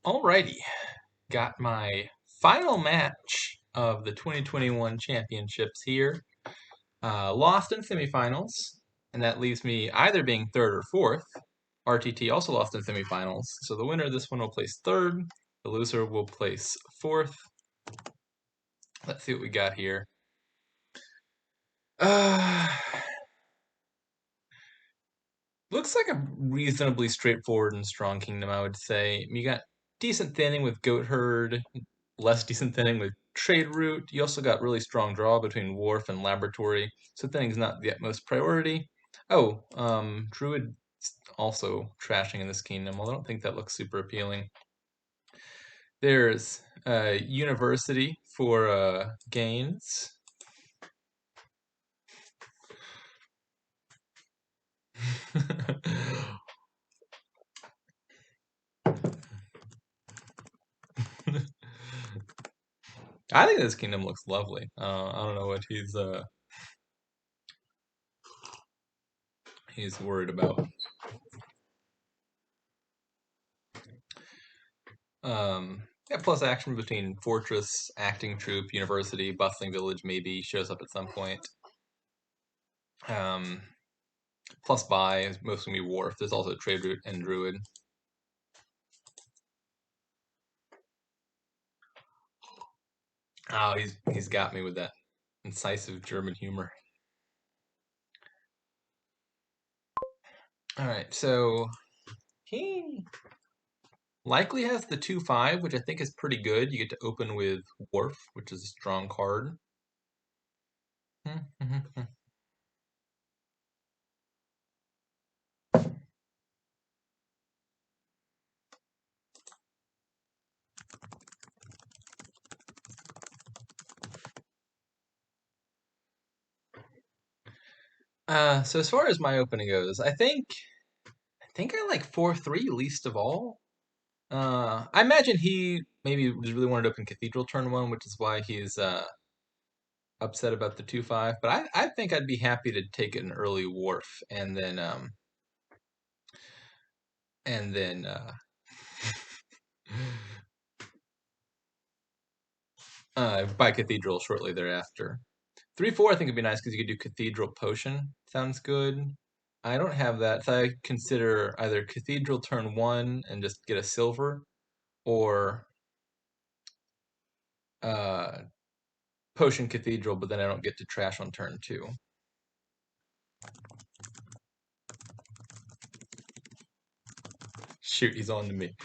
Alrighty, got my final match of the 2021 championships here. Lost in semifinals, and that leaves me either being third or fourth. RTT also lost in semifinals, so the winner of this one will place third. The loser will place fourth. Let's see what we got here. Looks like a reasonably straightforward and strong kingdom, I would say. You got decent thinning with Goat Herd, less decent thinning with Trade Route. You also got really strong draw between Wharf and Laboratory, so thinning's not the utmost priority. Oh, Druid also trashing in this kingdom, although I don't think that looks super appealing. There's University for gains. I think this kingdom looks lovely. I don't know what he's worried about. Yeah, plus action between Fortress, Acting Troop, University, Bustling Village maybe shows up at some point. Plus buy is mostly gonna be Wharf. There's also Trade Route and Druid. Oh, he's got me with that incisive German humor. All right, so he likely has the 2/5, which I think is pretty good. You get to open with Wharf, which is a strong card. So as far as my opening goes, I think I like 4/3 least of all. I imagine he maybe just really wanted to open Cathedral turn one, which is why he's upset about the 2/5. But I think I'd be happy to take an early Wharf and then and then buy Cathedral shortly thereafter. 3/4 I think would be nice because you could do Cathedral Potion. Sounds good. I don't have that, so I consider either Cathedral turn one and just get a silver, or uh, Potion Cathedral, but then I don't get to trash on turn two. Shoot, he's on to me.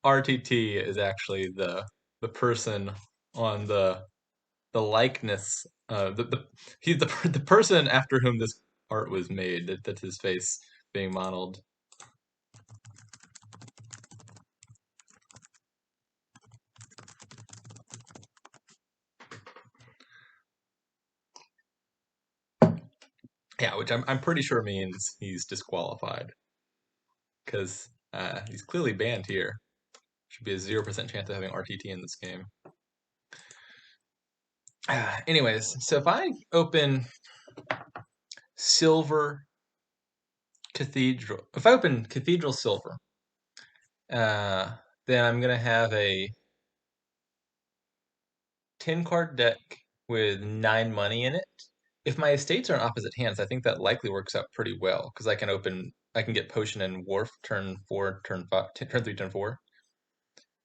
RTT is actually the person on the likeness. He's the person after whom this art was made. That's his face being modeled. Yeah, which I'm pretty sure means he's disqualified because he's clearly banned here. Should be a 0% chance of having RTT in this game. Anyways, so if I open Silver Cathedral, if I open Cathedral Silver, then I'm gonna have a 10-card deck with 9 money in it. If my estates are in opposite hands, I think that likely works out pretty well because I can get Potion and Wharf turn 4, turn 5, turn 3, turn 4.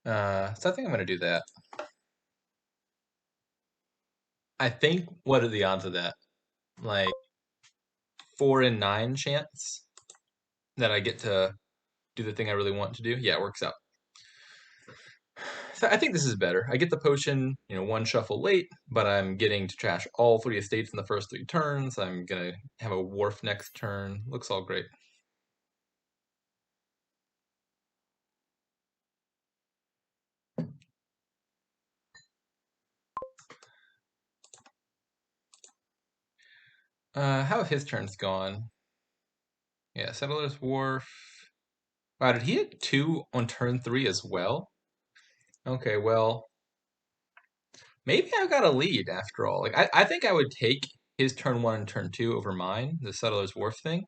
So I think I'm gonna do that. I think, what are the odds of that? Like 4 in 9 chance that I get to do the thing I really want to do. Yeah, it works out. So I think this is better. I get the potion, one shuffle late, but I'm getting to trash all 3 estates in the first 3 turns. I'm gonna have a Wharf next turn. Looks all great. How have his turns gone? Yeah, Settler's Wharf. Wow, did he hit 2 on turn 3 as well? Okay, well, maybe I've got a lead after all. Like, I think I would take his turn 1 and turn 2 over mine, the Settler's Wharf thing.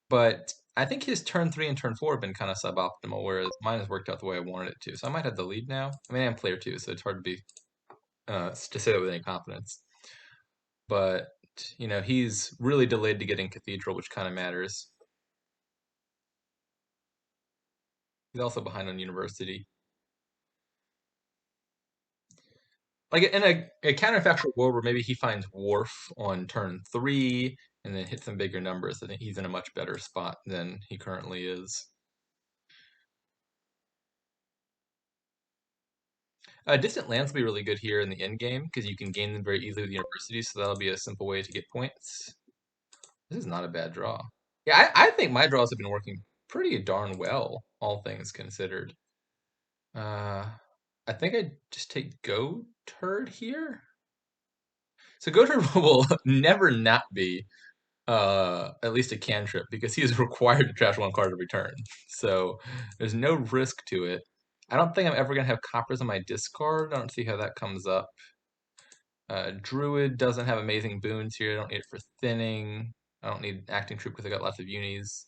But I think his turn 3 and turn 4 have been kind of suboptimal, whereas mine has worked out the way I wanted it to. So I might have the lead now. I mean, I'm player 2, so it's hard to be to say that with any confidence. But he's really delayed to getting Cathedral, which kind of matters. He's also behind on University. Like in a counterfactual world where maybe he finds Wharf on turn 3 and then hits some bigger numbers, I think he's in a much better spot than he currently is. Distant lands will be really good here in the end game because you can gain them very easily with University, so that'll be a simple way to get points. This is not a bad draw. Yeah, I think my draws have been working pretty darn well, all things considered. I think I just take Go Turd here. So Go Turd will never not be at least a cantrip because he is required to trash one card every turn. So there's no risk to it. I don't think I'm ever gonna have coppers on my discard. I don't see how that comes up. Druid doesn't have amazing boons here. I don't need it for thinning. I don't need acting troop because I got lots of unis.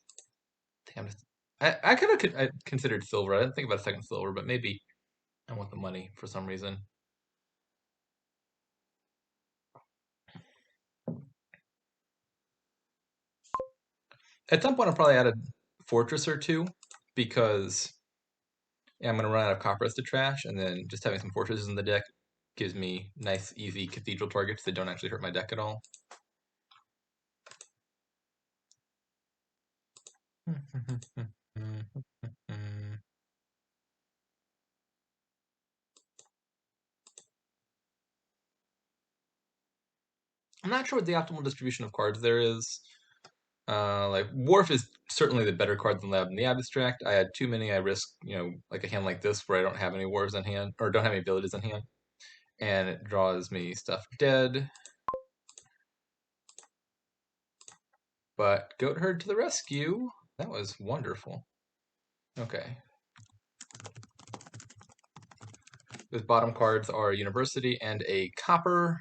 I could have considered silver. I didn't think about a second silver, but maybe I want the money for some reason. At some point, I'll probably add a fortress or two because I'm going to run out of coppers to trash, and then just having some fortresses in the deck gives me nice, easy cathedral targets that don't actually hurt my deck at all. I'm not sure what the optimal distribution of cards there is. Like Wharf is certainly the better card than Lab in the abstract. I had too many. I risk, like a hand like this where I don't have any wars in hand or don't have any abilities in hand, and it draws me stuff dead. But Goat Herd to the rescue. That was wonderful. Okay. Those bottom cards are University and a Copper.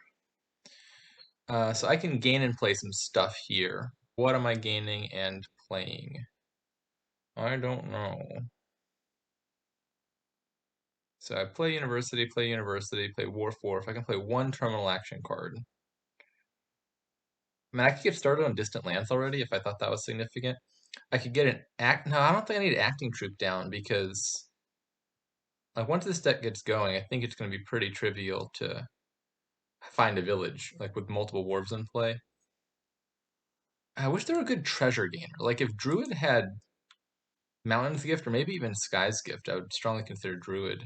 So I can gain and play some stuff here. What am I gaining and playing? I don't know. So I play University, play War 4. If I can play one terminal action card. I mean, I could get started on distant lands already if I thought that was significant. I could get an act. No, I don't think I need acting troop down because like once this deck gets going, I think it's going to be pretty trivial to find a village like with multiple wharves in play. I wish there were a good treasure gainer. Like if Druid had Mountain's Gift or maybe even Sky's Gift, I would strongly consider Druid.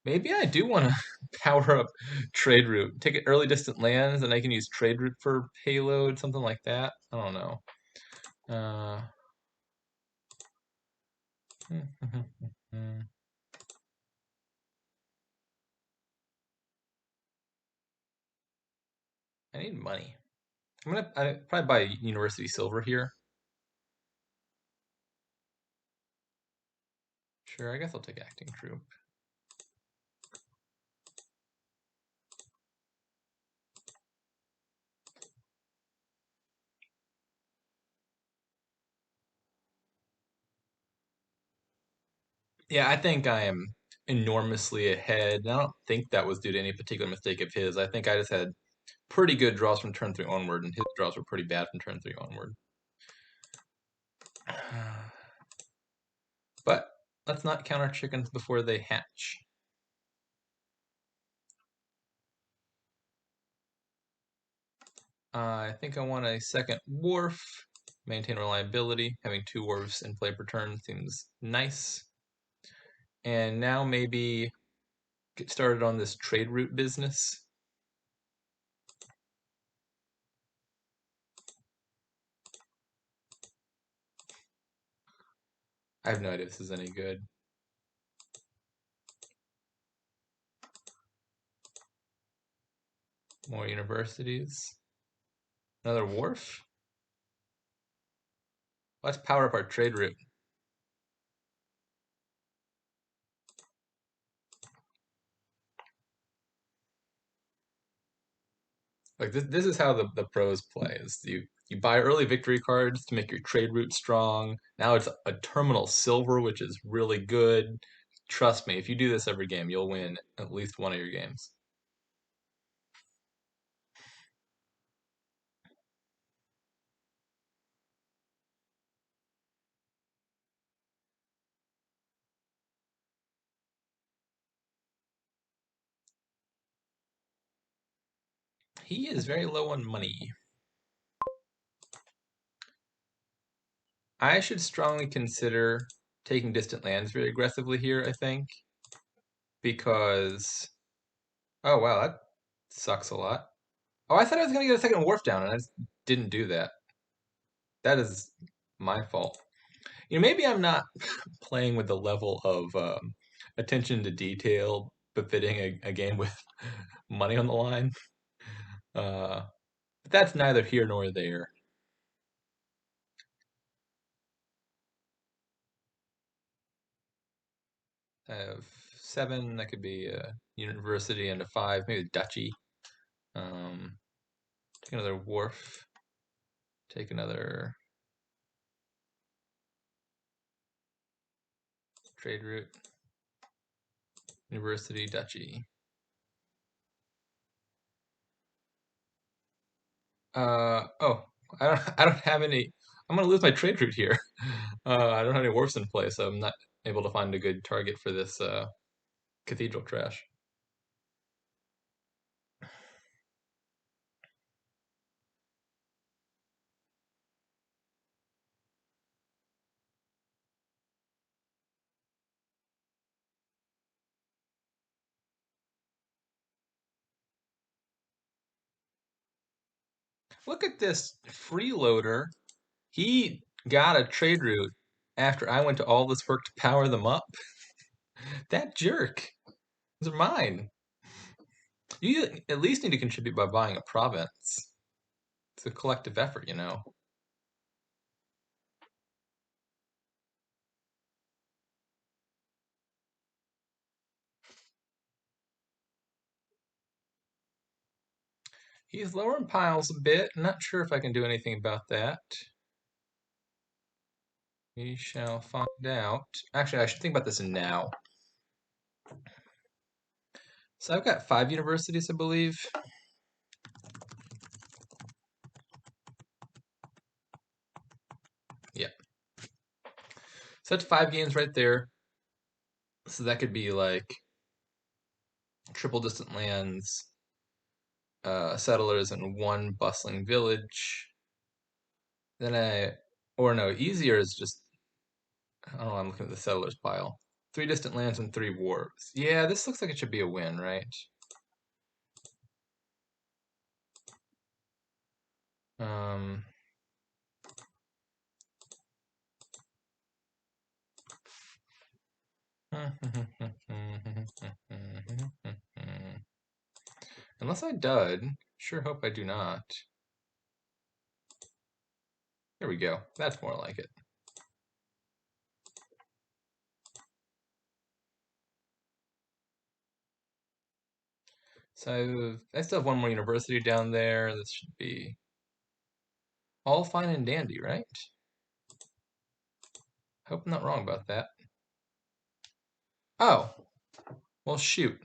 Maybe I do want to power up Trade Route. Take it early distant lands, and I can use Trade Route for payload, something like that. I don't know. I need money. I probably buy University Silver here. Sure, I guess I'll take Acting Troop. Yeah, I think I am enormously ahead. I don't think that was due to any particular mistake of his. I think I just had pretty good draws from turn 3 onward, and his draws were pretty bad from turn 3 onward. But let's not count our chickens before they hatch. I think I want a second wharf. Maintain reliability. Having 2 wharfs in play per turn seems nice. And now maybe get started on this trade route business. I have no idea if this is any good. More universities. Another wharf? Let's power up our trade route. Like this is how the pros play. Is you You buy early victory cards to make your trade route strong. Now it's a terminal silver, which is really good. Trust me, if you do this every game, you'll win at least one of your games. He is very low on money. I should strongly consider taking distant lands very aggressively here, I think, because oh wow, that sucks a lot. Oh, I thought I was gonna get a second wharf down, and I just didn't do that. That is my fault. Maybe I'm not playing with the level of attention to detail befitting a game with money on the line. But that's neither here nor there. I have 7. That could be a university, and a 5, maybe a duchy. Um, take another wharf. Take another trade route. University, duchy. Oh, I don't have any. I'm gonna lose my trade route here. I don't have any wharfs in place, so I'm not able to find a good target for this cathedral trash. Look at this freeloader. He got a trade route after I went to all this work to power them up. That jerk. Those are mine. You at least need to contribute by buying a province. It's a collective effort. He's lowering piles a bit. Not sure if I can do anything about that. We shall find out. Actually, I should think about this now. So I've got 5 universities, I believe. Yeah. So that's 5 games right there. So that could be like triple distant lands, settlers, and 1 bustling village. Or no, easier is just, I don't know, I'm looking at the settlers pile. 3 distant lands and 3 wars. Yeah, this looks like it should be a win, right? Um, unless I dud, sure hope I do not. There we go. That's more like it. So I still have 1 more university down there. This should be all fine and dandy, right? Hope I'm not wrong about that. Oh, well, shoot.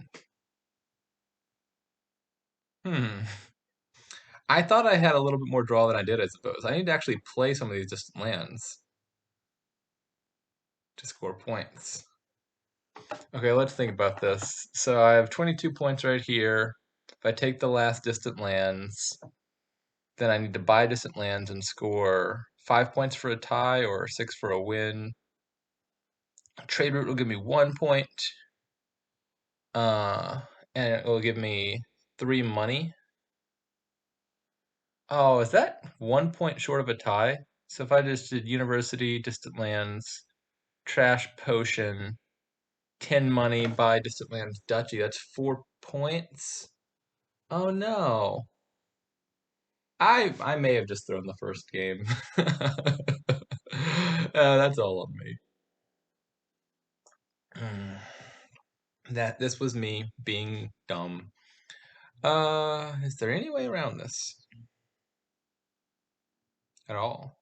Hmm. I thought I had a little bit more draw than I did, I suppose. I need to actually play some of these distant lands to score points. Okay, let's think about this. So I have 22 points right here. If I take the last distant lands, then I need to buy distant lands and score 5 points for a tie or 6 for a win. Trade route will give me 1 point, uh, and it will give me 3 money. Oh, is that 1 point short of a tie? So if I just did university, distant lands, trash potion, 10 money, buy distant lands, duchy, that's 4 points. Oh no. I may have just thrown the first game. That's all on me. That this was me being dumb. Is there any way around this? at all.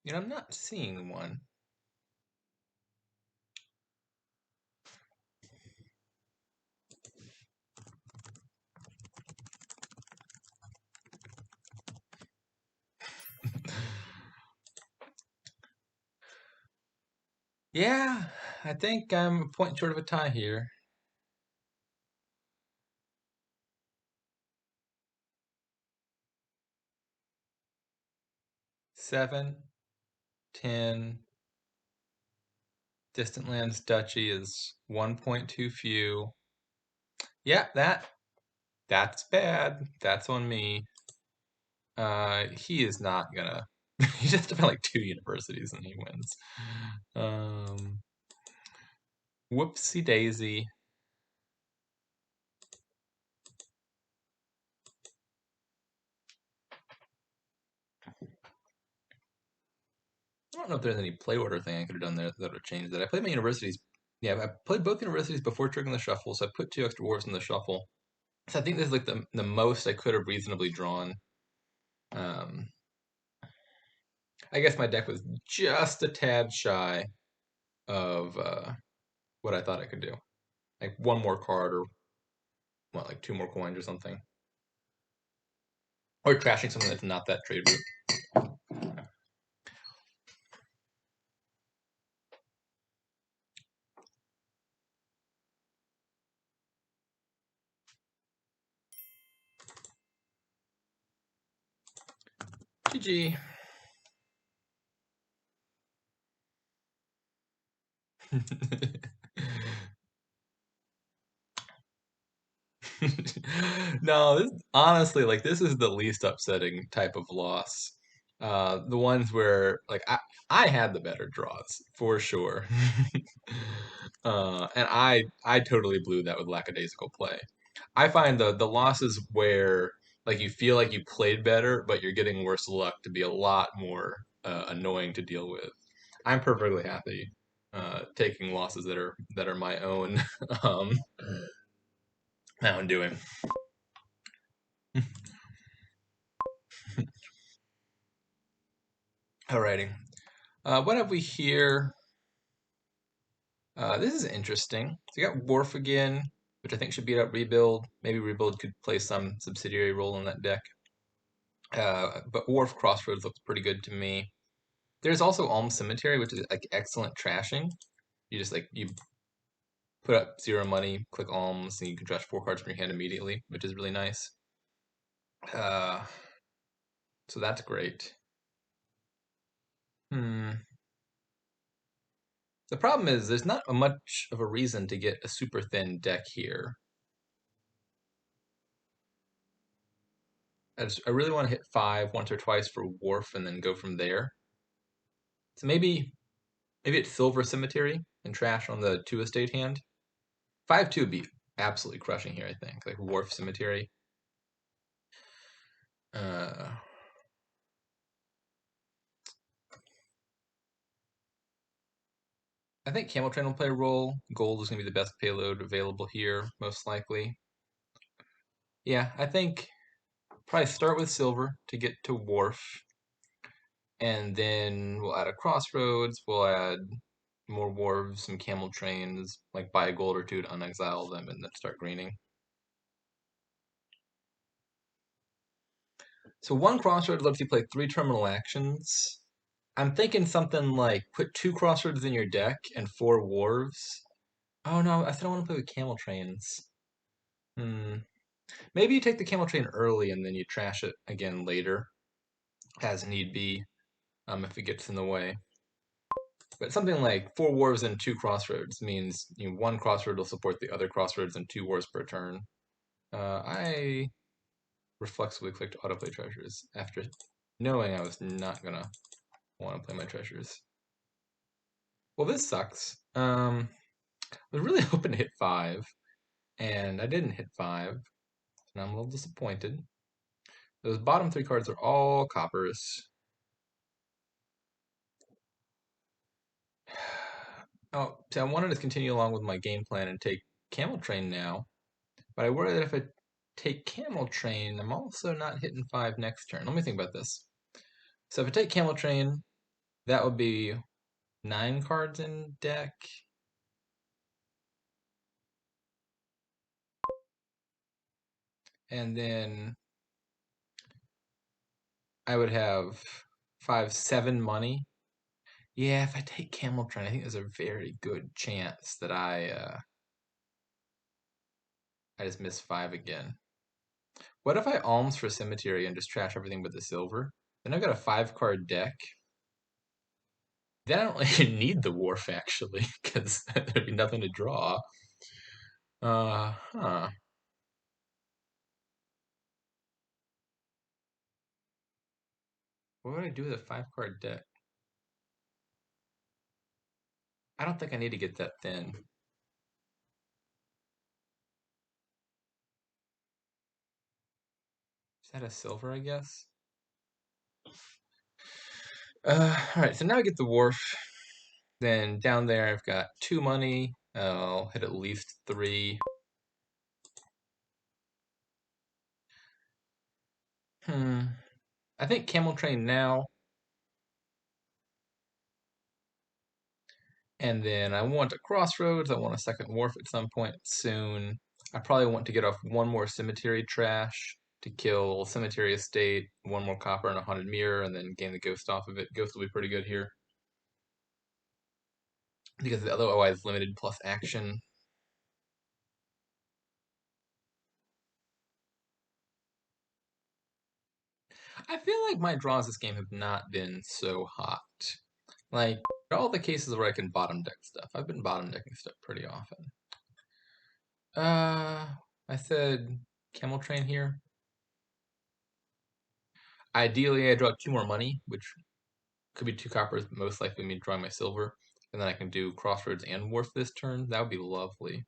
You know, I'm not seeing one. Yeah, I think I'm a point short of a tie here. 7, 10. Distant Lands Duchy is 1 point too few. Yeah, that's bad. That's on me. He is not gonna. He just have like 2 universities and he wins. Um, Whoopsie daisy. I don't know if there's any play order thing I could have done there that would have changed that. I played my universities. Yeah, I played both universities before triggering the shuffle, so I put 2 extra wars in the shuffle. So I think this is like the most I could have reasonably drawn. Um, I guess my deck was just a tad shy of what I thought I could do. Like one more card or what, like 2 more coins or something. Or trashing something that's not that trade route. GG. No, honestly, like this is the least upsetting type of loss. The ones where like I had the better draws for sure. And I totally blew that with lackadaisical play. I find the losses where like you feel like you played better, but you're getting worse luck to be a lot more annoying to deal with. I'm perfectly happy taking losses that are my own my own doing. Alrighty. What have we here? This is interesting. So you got Wharf again, which I think should beat out Rebuild. Maybe Rebuild could play some subsidiary role in that deck. But Wharf Crossroads looks pretty good to me. There's also Alm Cemetery, which is like excellent trashing. You just like you put up 0 money, click Alms, and you can trash 4 cards from your hand immediately, which is really nice. Uh, so that's great. Hmm. The problem is there's not much of a reason to get a super thin deck here. I really want to hit 5 once or twice for Wharf and then go from there. So maybe it's Silver Cemetery and trash on the 2 estate hand. 5-2 would be absolutely crushing here, I think. Like Wharf Cemetery. Uh, I think Camel Train will play a role. Gold is going to be the best payload available here, most likely. Yeah, I think probably start with Silver to get to Wharf. And then we'll add a Crossroads. We'll add more Wharves, some Camel Trains, like buy a gold or 2 to unexile them and then start greening. So 1 Crossroads lets you play 3 terminal actions. I'm thinking something like put 2 Crossroads in your deck and 4 Wharves. Oh no, I still want to play with Camel Trains. Hmm. Maybe you take the Camel Train early and then you trash it again later, as need be, if it gets in the way. But something like 4 Wharves and 2 Crossroads means 1 Crossroad will support the other Crossroads and 2 Wars per turn. I reflexively clicked autoplay treasures after knowing I was not gonna want to play my treasures. Well, this sucks. I was really hoping to hit 5, and I didn't hit 5, and I'm a little disappointed. Those bottom 3 cards are all coppers. Oh, see, I wanted to continue along with my game plan and take Camel Train now, but I worry that if I take Camel Train, I'm also not hitting 5 next turn. Let me think about this. So if I take Camel Train, that would be 9 cards in deck. And then I would have 5, 7 money. Yeah, if I take Camel Train, I think there's a very good chance that I just miss 5 again. What if I alms for Cemetery and just trash everything but the silver? Then I've got a 5-card deck. Then I don't really need the Wharf, actually, because there'd be nothing to draw. Huh. What would I do with a 5-card deck? I don't think I need to get that thin. Is that a silver, I guess? Alright, so now I get the Wharf. Then down there I've got 2 money. I'll hit at least 3. I think Camel Train now. And then I want a Crossroads. I want a second Wharf at some point soon. I probably want to get off one more Cemetery trash to kill Cemetery Estate, one more Copper and a Haunted Mirror, and then gain the Ghost off of it. Ghost will be pretty good here. Because otherwise limited plus action. I feel like my draws this game have not been so hot. Like, all the cases where I can bottom deck stuff. I've been bottom decking stuff pretty often. I said Camel Train here. Ideally, I draw 2 more money, which could be 2 coppers, but most likely me drawing my silver. And then I can do Crossroads and Wharf this turn. That would be lovely.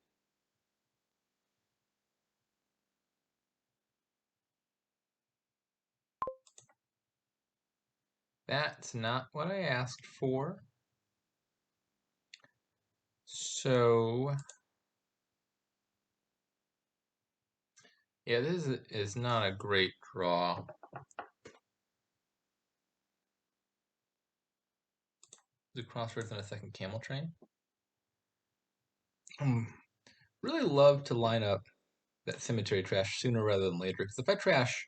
That's not what I asked for. So, yeah, this is not a great draw. The Crossroads and a second Camel Train. Really love to line up that Cemetery trash sooner rather than later. Because if I trash,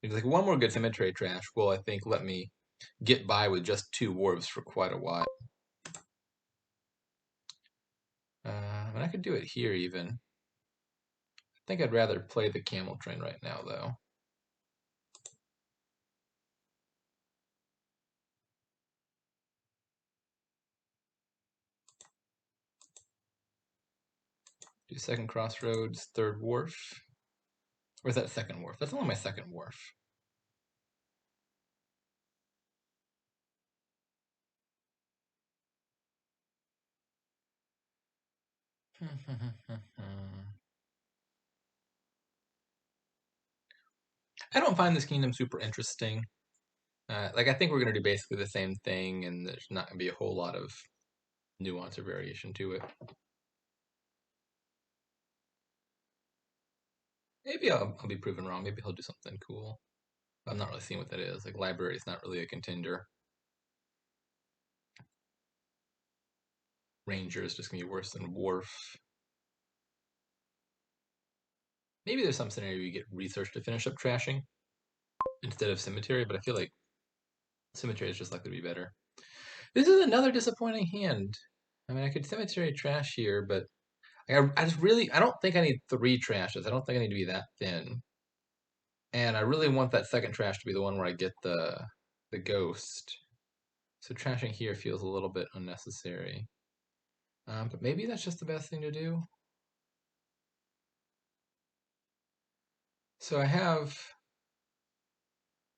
there's like one more good Cemetery trash will, I think, let me get by with just 2 Wharves for quite a while. And I could do it here even. I think I'd rather play the Camel Train right now, though. Do second Crossroads, third Wharf. Or is that second Wharf? That's only my second Wharf. I don't find this kingdom super interesting. Like, I think we're going to do basically the same thing, and there's not going to be a whole lot of nuance or variation to it. Maybe I'll be proven wrong. Maybe he'll do something cool. I'm not really seeing what that is. Like, Library is not really a contender. Ranger is just going to be worse than Wharf. Maybe there's some scenario you get Research to finish up trashing instead of Cemetery, but I feel like Cemetery is just likely to be better. This is another disappointing hand. I mean, I could Cemetery trash here, but I just really, I don't think I need 3 trashes. I don't think I need to be that thin. And I really want that second trash to be the one where I get the ghost. So trashing here feels a little bit unnecessary. But maybe that's just the best thing to do. So I've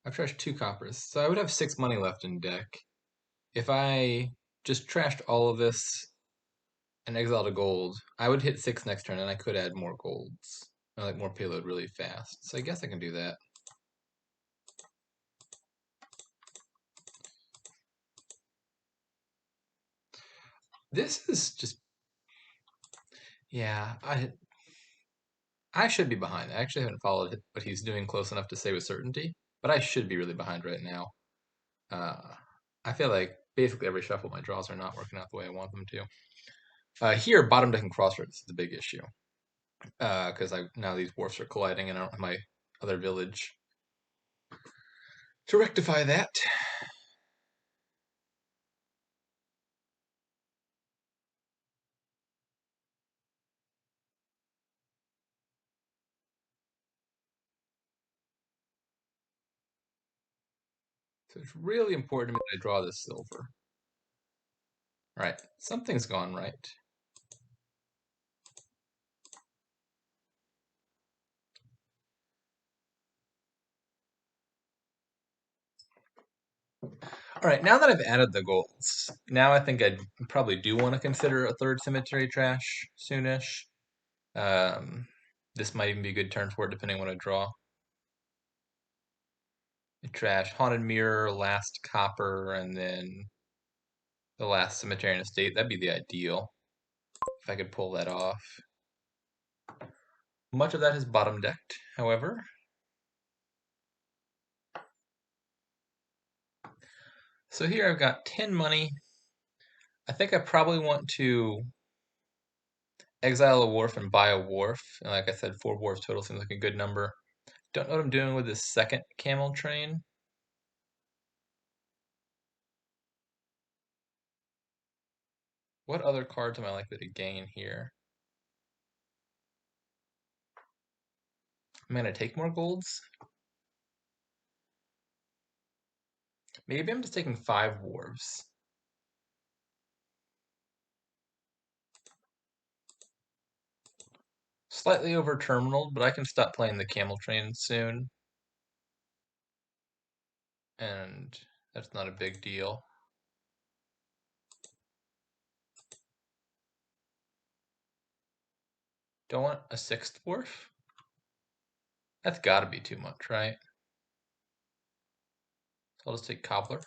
trashed 2 coppers. So I would have 6 money left in deck. If I just trashed all of this and exiled a gold, I would hit 6 next turn and I could add more golds. I like more payload really fast. So I guess I can do that. This is just, yeah, I should be behind. I actually haven't followed what he's doing close enough to say with certainty, but I should be really behind right now. Uh, I feel like basically every shuffle my draws are not working out the way I want them to. Here, bottom deck and crossroads is the big issue because I now these dwarfs are colliding and I don't have my other village to rectify that. So it's really important to me that I draw this silver. All right, something's gone right. All right, now that I've added the golds, now I think I probably do want to consider a third cemetery trash soonish. Um, this might even be a good turn for it, depending on what I draw. Trash, haunted mirror, last copper, and then the last cemetery and estate. That'd be the ideal if I could pull that off. Much of that is bottom decked, however. So here I've got 10 money. I think I probably want to exile a wharf and buy a wharf. And like I said, 4 wharfs total seems like a good number. Don't know what I'm doing with this second camel train. What other cards am I likely to gain here? I'm going to take more golds. Maybe I'm just taking 5 wharves. Slightly over terminal, but I can stop playing the camel train soon. And that's not a big deal. Don't want a 6th wharf? That's gotta be too much, right? So I'll just take Cobbler.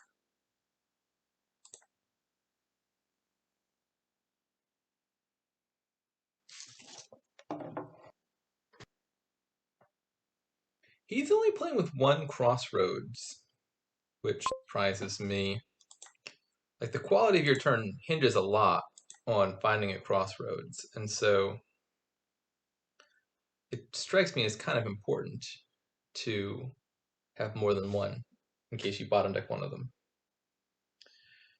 He's only playing with 1 crossroads, which surprises me. Like, the quality of your turn hinges a lot on finding a crossroads, and so it strikes me as kind of important to have more than 1 in case you bottom deck one of them.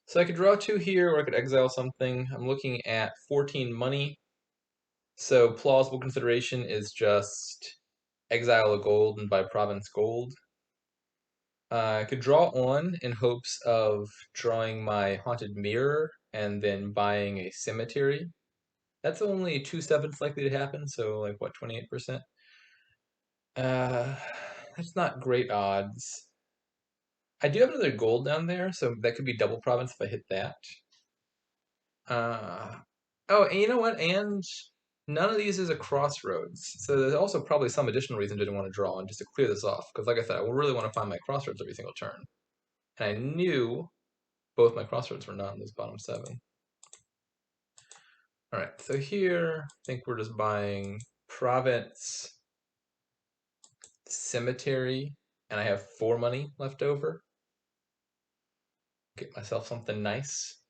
So I could draw 2 here, or I could exile something. I'm looking at 14 money. So plausible consideration is just exile a gold and buy province gold. I could draw on in hopes of drawing my haunted mirror and then buying a cemetery. That's only 2/7 likely to happen, so like what, 28%? Uh, that's not great odds. I do have another gold down there, so that could be double province if I hit that. Uh, oh, and you know what? And none of these is a crossroads, so there's also probably some additional reason I didn't want to draw on just to clear this off. Because like I said, I really want to find my crossroads every single turn, and I knew both my crossroads were not in this bottom 7. All right, so here I think we're just buying province, cemetery, and I have 4 money left over. Get myself something nice.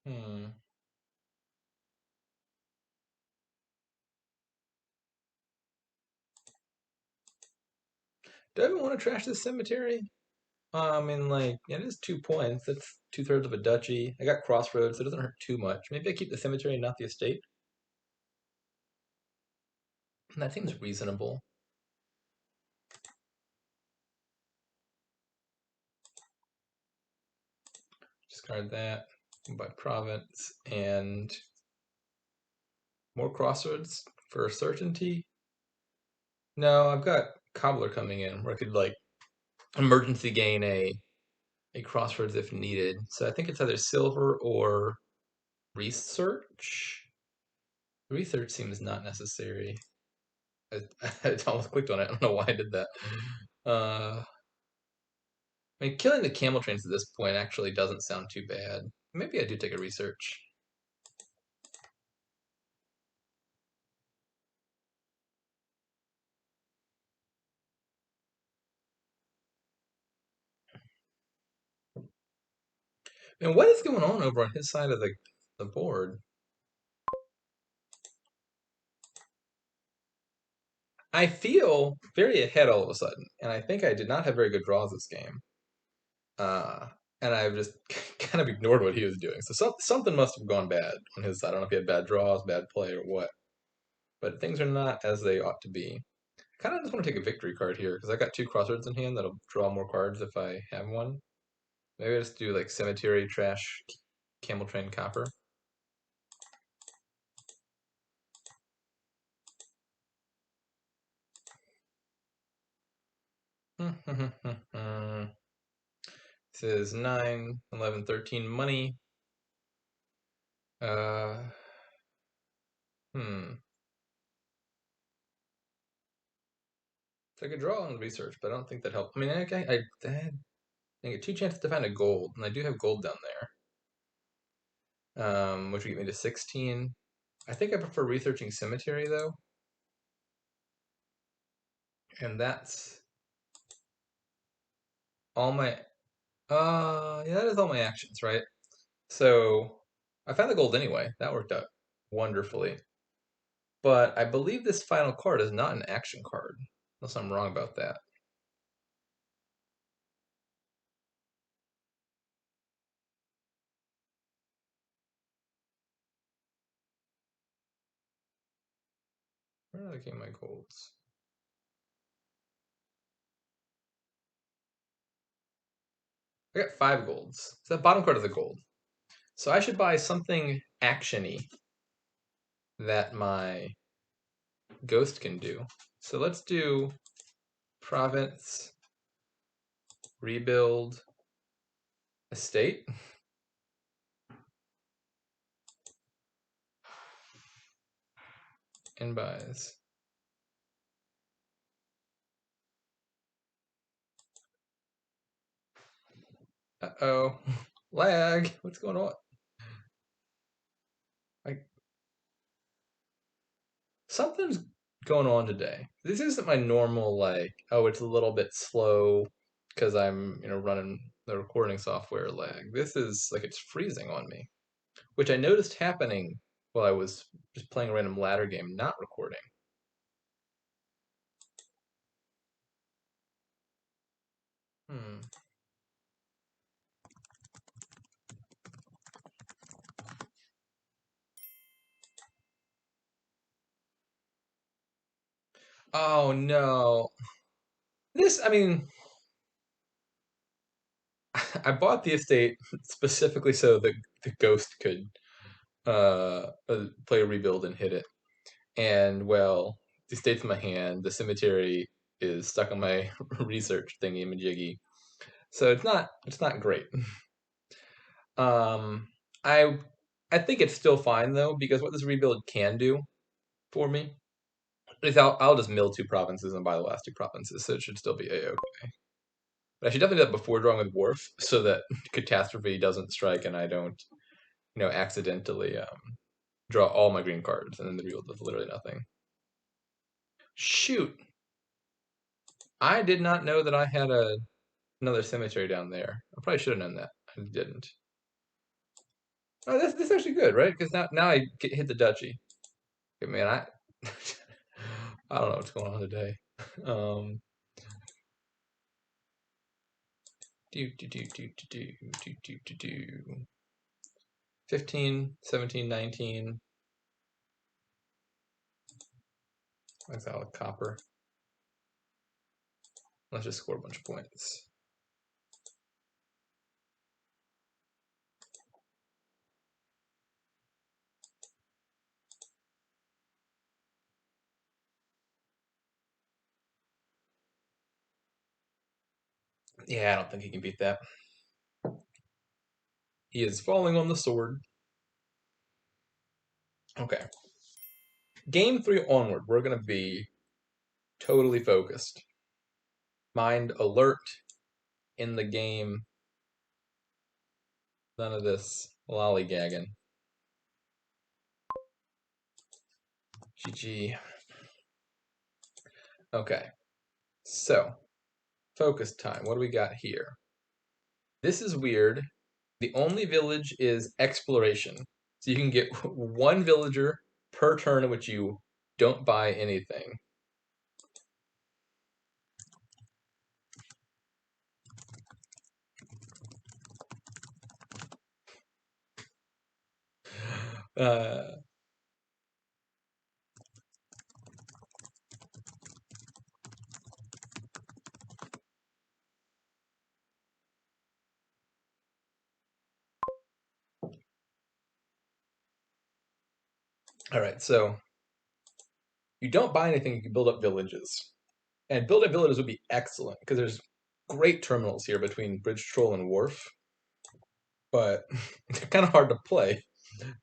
Hmm. Do I even want to trash this cemetery? I mean, like, yeah, it is 2 points. That's 2/3 of a duchy. I got crossroads, so it doesn't hurt too much. Maybe I keep the cemetery and not the estate. That seems reasonable. Discard that. By province and more crossroads for certainty. No, I've got cobbler coming in where I could like emergency gain a crossroads if needed. So I think it's either silver or research. Research seems not necessary. I almost clicked on it. I don't know why I did that. I mean, killing the camel trains at this point actually doesn't sound too bad. Maybe I do take a research. And what is going on over on his side of the board? I feel very ahead all of a sudden, and I think I did not have very good draws this game. Uh, and I've just kind of ignored what he was doing. So something must have gone bad on his side. I don't know if he had bad draws, bad play, or what. But things are not as they ought to be. I kind of just want to take a victory card here because I got two crossroads in hand that'll draw more cards if I have one. Maybe I just do like cemetery, trash, camel train, copper. This is 9, 11, 13 money. Uh, hmm. So I could draw on research, but I don't think that helped. I mean, I get two chances to find a gold, and I do have gold down there, which would get me to 16. I think I prefer researching cemetery though, and that's all my. Yeah, that is all my actions, right? So I found the gold anyway. That worked out wonderfully. But I believe this final card is not an action card, unless I'm wrong about that. Where did I get my golds? I got 5 golds. So the bottom card is a gold. So I should buy something actiony that my ghost can do. So let's do province, rebuild, estate. And buys. Uh-oh. Lag. What's going on? Like something's going on today. This isn't my normal like, oh, it's a little bit slow because I'm, running the recording software lag. This is like it's freezing on me, which I noticed happening while I was just playing a random ladder game, not recording. Hmm. Oh no. I mean, I bought the estate specifically so that the ghost could play rebuild and hit it. And well, the estate's in my hand. The cemetery is stuck on my research thingy majiggy. So it's not great. Um, I I think it's still fine though because what this rebuild can do for me is I'll just mill 2 provinces and buy the last 2 provinces, so it should still be a-okay. But I should definitely do that before drawing with Wharf so that catastrophe doesn't strike and I don't accidentally draw all my green cards and then the rebuild does literally nothing. Shoot, I did not know that I had another cemetery down there. I probably should have known that. I didn't. Oh, that's actually good, right? Because now I hit the duchy. Okay, man, I don't know what's going on today. Um, do. 15, 17, 19. That's out of copper. Let's just score a bunch of points. Yeah, I don't think he can beat that. He is falling on the sword. Okay. Game 3 onward, we're going to be Totally focused. Mind alert in the game. None of this lollygagging. GG. Okay, so focus time. What do we got here? This is weird. The only village is exploration. So you can get one villager per turn in which you don't buy anything. Uh, all right, so you don't buy anything, you can build up villages. And building villages would be excellent because there's great terminals here between Bridge Troll and Wharf, but they're kind of hard to play.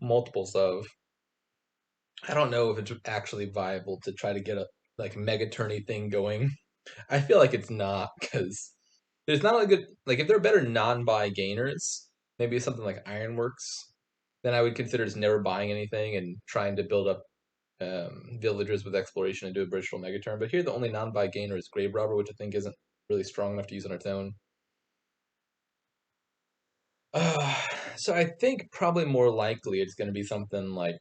Multiples of. I don't know if it's actually viable to try to get a like mega tourney thing going. I feel like it's not because there's not a good like if there are better non-buy gainers, maybe something like Ironworks, then I would consider just never buying anything and trying to build up villagers with exploration and do a Bridge Troll mega turn. But here the only non-buy gainer is Grave Robber, which I think isn't really strong enough to use on its own. Uh, so I think probably more likely it's going to be something like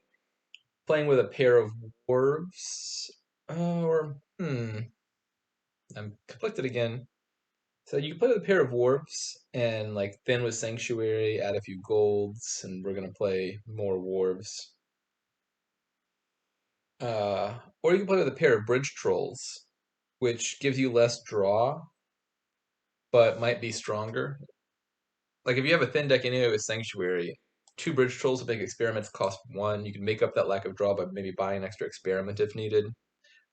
playing with a pair of dwarves, or I'm conflicted again. So you can play with a pair of dwarves and like thin with sanctuary, add a few golds, and we're gonna play more dwarves. Or you can play with a pair of bridge trolls, which gives you less draw, but might be stronger. Like if you have a thin deck anyway with sanctuary, two bridge trolls with big experiments cost one. You can make up that lack of draw by maybe buying an extra experiment if needed.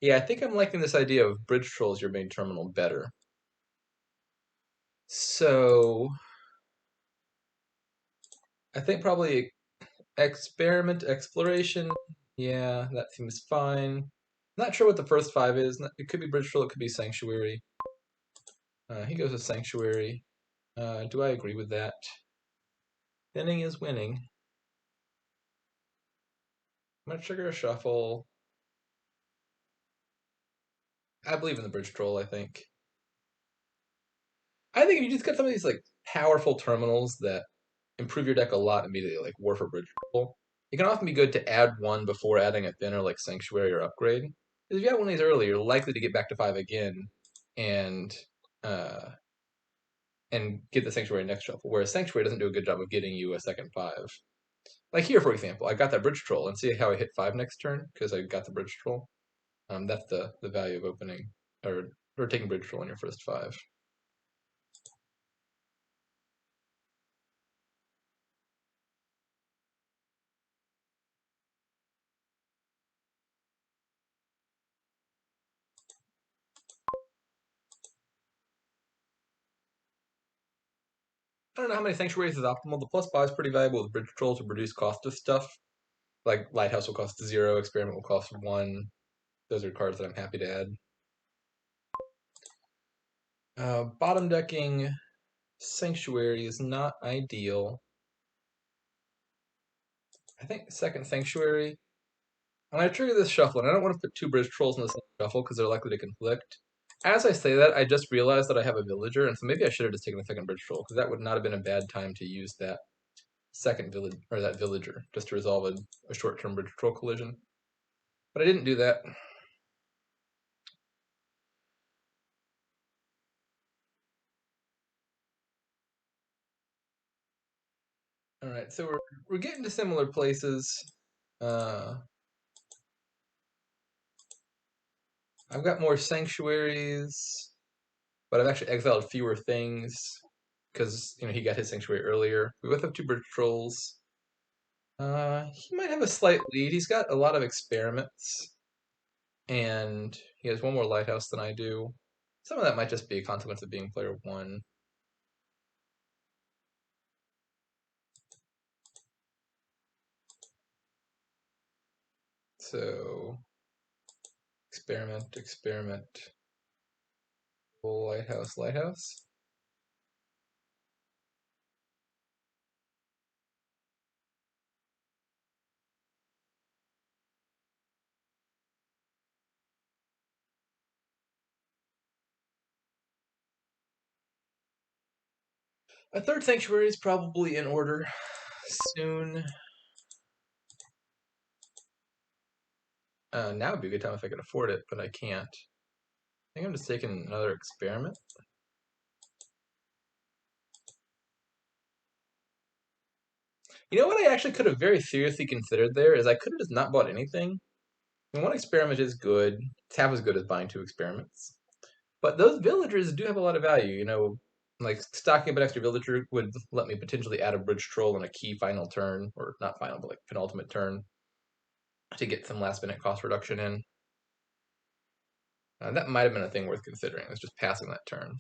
Yeah, I think I'm liking this idea of bridge trolls your main terminal better. So I think probably experiment exploration. Yeah, that seems fine. Not sure what the first five is. It could be bridge troll. It could be sanctuary. He goes with sanctuary. Do I agree with that? Thinning is winning. I'm gonna trigger a shuffle. I believe in the bridge troll. I think if you just get some of these like powerful terminals that improve your deck a lot immediately, like War for Bridge Troll, it can often be good to add one before adding a thinner like Sanctuary or Upgrade. Because if you have one of these early, you're likely to get back to 5 again and uh, and get the Sanctuary next shuffle. Whereas Sanctuary doesn't do a good job of getting you a second 5. Like here, for example, I got that Bridge Troll, and see how I hit 5 next turn because I got the Bridge Troll. That's the value of opening or taking Bridge Troll on your first 5. I don't know how many sanctuaries is optimal. The plus buy is pretty valuable with bridge troll to reduce cost of stuff. Like Lighthouse will cost 0, Experiment will cost 1. Those are cards that I'm happy to add. Bottom decking Sanctuary is not ideal. I think second Sanctuary. When I trigger this shuffle, and I don't want to put 2 bridge trolls in the same shuffle because they're likely to conflict. As I say that, I just realized that I have a villager, and so maybe I should have just taken the second bridge troll because that would not have been a bad time to use that second village or that villager just to resolve a short-term bridge troll collision. But I didn't do that. All right, so we're getting to similar places. Uh, I've got more sanctuaries, but I've actually exiled fewer things because he got his sanctuary earlier. We both have 2 bridge trolls. He might have a slight lead. He's got a lot of experiments, and he has one more lighthouse than I do. Some of that might just be a consequence of being player 1. So experiment. Lighthouse, lighthouse. A third sanctuary is probably in order soon. Now would be a good time if I could afford it, but I can't. I think I'm just taking another experiment. You know what I actually could have very seriously considered there is I could have just not bought anything. I mean, one experiment is good. It's half as good as buying two experiments. But those villagers do have a lot of value. You know, like stocking up an extra villager would let me potentially add a bridge troll on a key final turn, or not final, but like penultimate turn, to get some last minute cost reduction in. That might have been a thing worth considering. It's just passing that turn.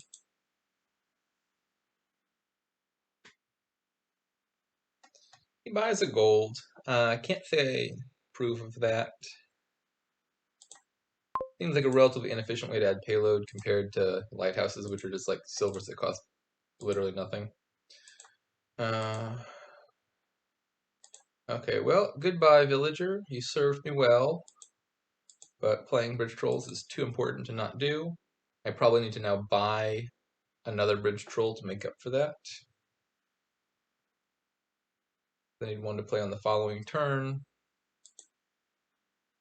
He buys a gold. I can't say proof of that. Seems like a relatively inefficient way to add payload compared to lighthouses, which are just like silvers that cost literally nothing. Okay, well, goodbye, villager. You served me well, but playing bridge trolls is too important to not do. I probably need to now buy another bridge troll to make up for that. I need one to play on the following turn.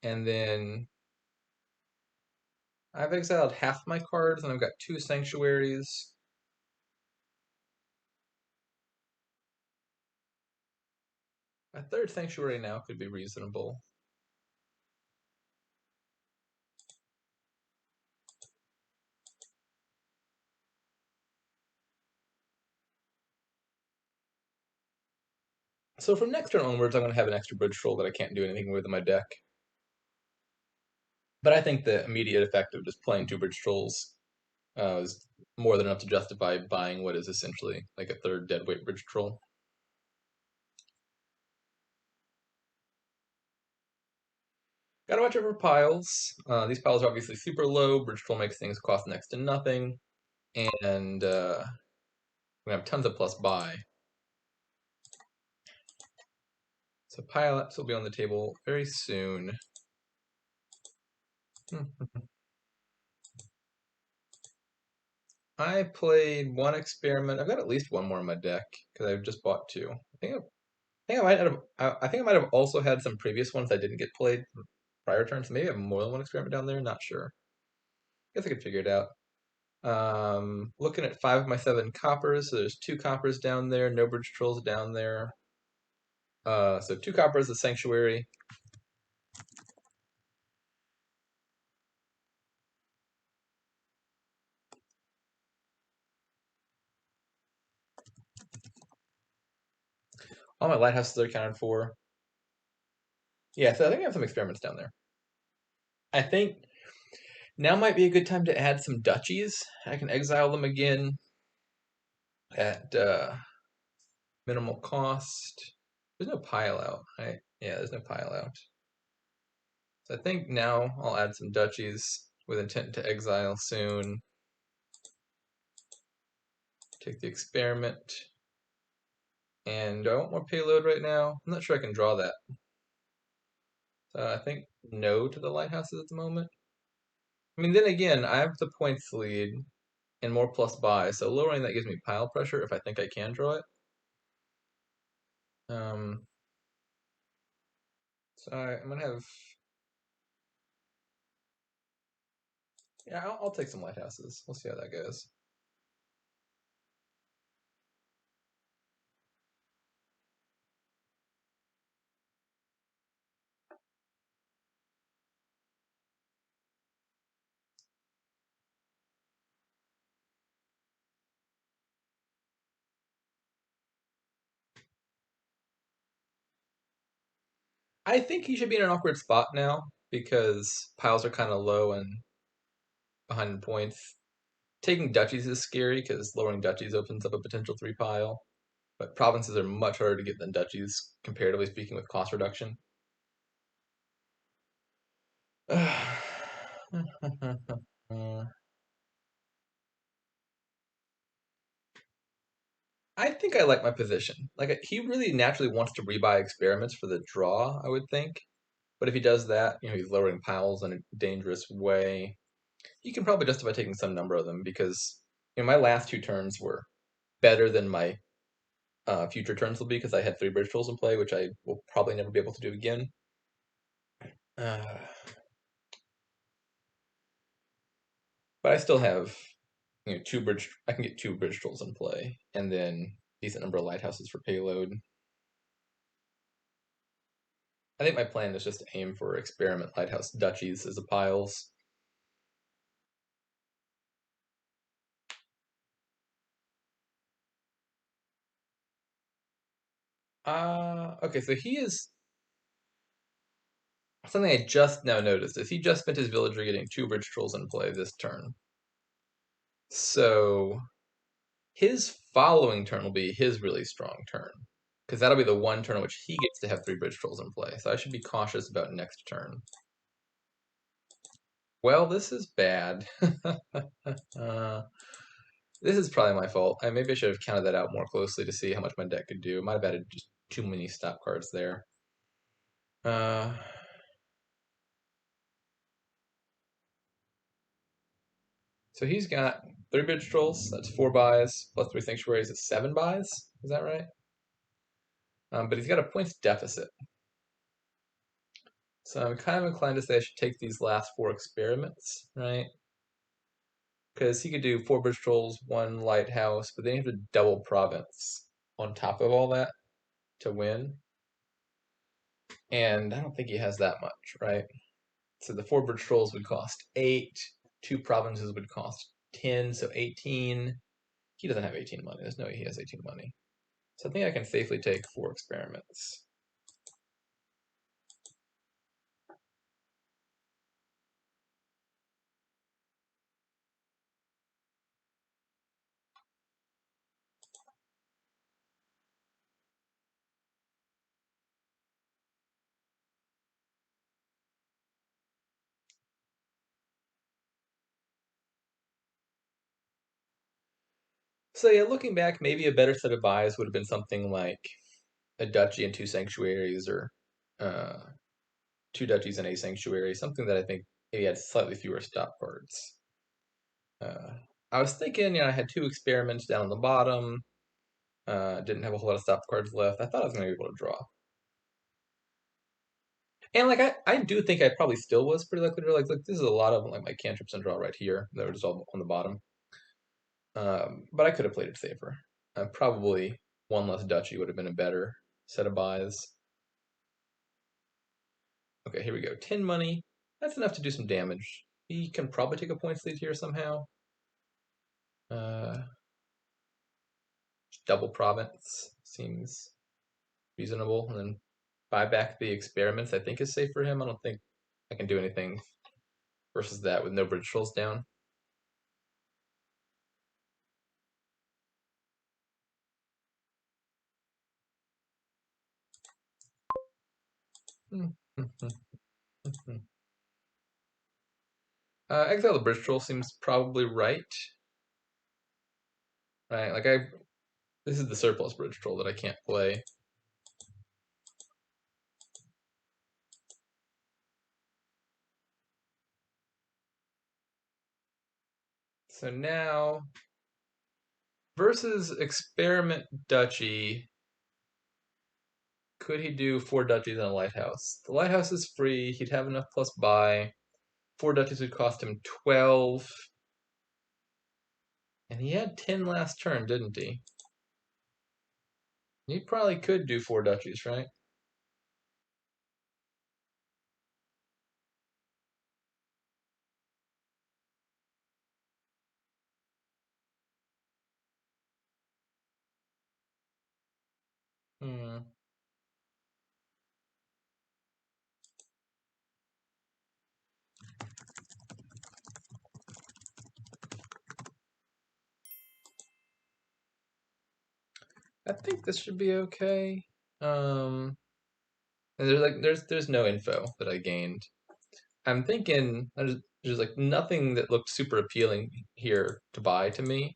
And then I've exiled half my cards, and I've got two sanctuaries. A third sanctuary now could be reasonable. So from next turn onwards, I'm going to have an extra bridge troll that I can't do anything with in my deck. But I think the immediate effect of just playing two bridge trolls is more than enough to justify buying what is essentially like a third deadweight bridge troll. Gotta watch over piles. These piles are obviously super low. Bridge troll makes things cost next to nothing. And we have tons of plus buy. So pile ups will be on the table very soon. I played one experiment. I've got at least one more in my deck because I've just bought two. I think I might have also had some previous ones that didn't get played prior turns. Maybe I have more than one experiment down there. Not sure. Guess I could figure it out. Looking at 5 of my 7 coppers. So there's 2 coppers down there. No bridge trolls down there. So 2 coppers, a sanctuary. All my lighthouses are accounted for. Yeah, so I think I have some experiments down there. I think now might be a good time to add some duchies. I can exile them again at minimal cost. There's no pile out, right? Yeah, there's no pile out. So I think now I'll add some duchies with intent to exile soon. Take the experiment. And do I want more payload right now? I'm not sure I can draw that. So I think no to the lighthouses at the moment. I mean, then again, I have the points lead and more plus buy, so lowering that gives me pile pressure if I think I can draw it. So I'm gonna have, yeah, I'll take some lighthouses. We'll see how that goes. I think he should be in an awkward spot now because piles are kind of low and behind in points. Taking duchies is scary because lowering duchies opens up a potential 3 pile, but provinces are much harder to get than duchies, comparatively speaking, with cost reduction. I think I like my position. Like he really naturally wants to rebuy experiments for the draw, I would think. But if he does that, he's lowering piles in a dangerous way. He can probably justify taking some number of them because my last two turns were better than my future turns will be because I had three bridge trolls in play, which I will probably never be able to do again. Uh, but I still have two bridge. I can get two bridge trolls in play, and then decent number of lighthouses for payload. I think my plan is just to aim for experiment lighthouse duchies as a piles. Okay, so he is something I just now noticed is he just spent his villager getting two bridge trolls in play this turn. So his following turn will be his really strong turn. Because that'll be the one turn in which he gets to have three bridge trolls in play. So I should be cautious about next turn. Well, this is bad. This is probably my fault. Maybe I should have counted that out more closely to see how much my deck could do. Might have added just too many stop cards there. So he's got three bridge trolls. That's 4 buys plus three sanctuaries. It's 7 buys. Is that right? But he's got a points deficit. So I'm kind of inclined to say I should take these last 4 experiments, right? Because he could do 4 bridge trolls, 1 lighthouse, but then you have to double province on top of all that to win. And I don't think he has that much, right? So the 4 bridge trolls would cost 8, 2 provinces would cost 10, so 18. He doesn't have 18 money. There's no way he has 18 money. So I think I can safely take 4 experiments. So yeah, looking back, maybe a better set of buys would have been something like a duchy and 2 sanctuaries, or uh, 2 duchies and a sanctuary, something that I think maybe had slightly fewer stop cards. I was thinking, I had 2 experiments down on the bottom. Didn't have a whole lot of stop cards left. I thought I was going to be able to draw. And like I do think I probably still was pretty likely to draw. Like, look, this is a lot of like my cantrips and draw right here that were just all on the bottom. But I could have played it safer. Probably one less duchy would have been a better set of buys. Okay, here we go. 10 money. That's enough to do some damage. He can probably take a points lead here somehow. Uh, double province seems reasonable. And then buy back the experiments, I think, is safe for him. I don't think I can do anything versus that with no bridge trolls down. Exile the bridge troll seems probably right. Right, like this is the surplus bridge troll that I can't play. So now, versus experiment duchy, could he do 4 duchies and a lighthouse? The lighthouse is free. He'd have enough plus buy. 4 duchies would cost him 12. And he had 10 last turn, didn't he? He probably could do 4 duchies, right? Hmm. I think this should be okay. And there's no info that I gained. I'm thinking There's like nothing that looked super appealing here to buy to me.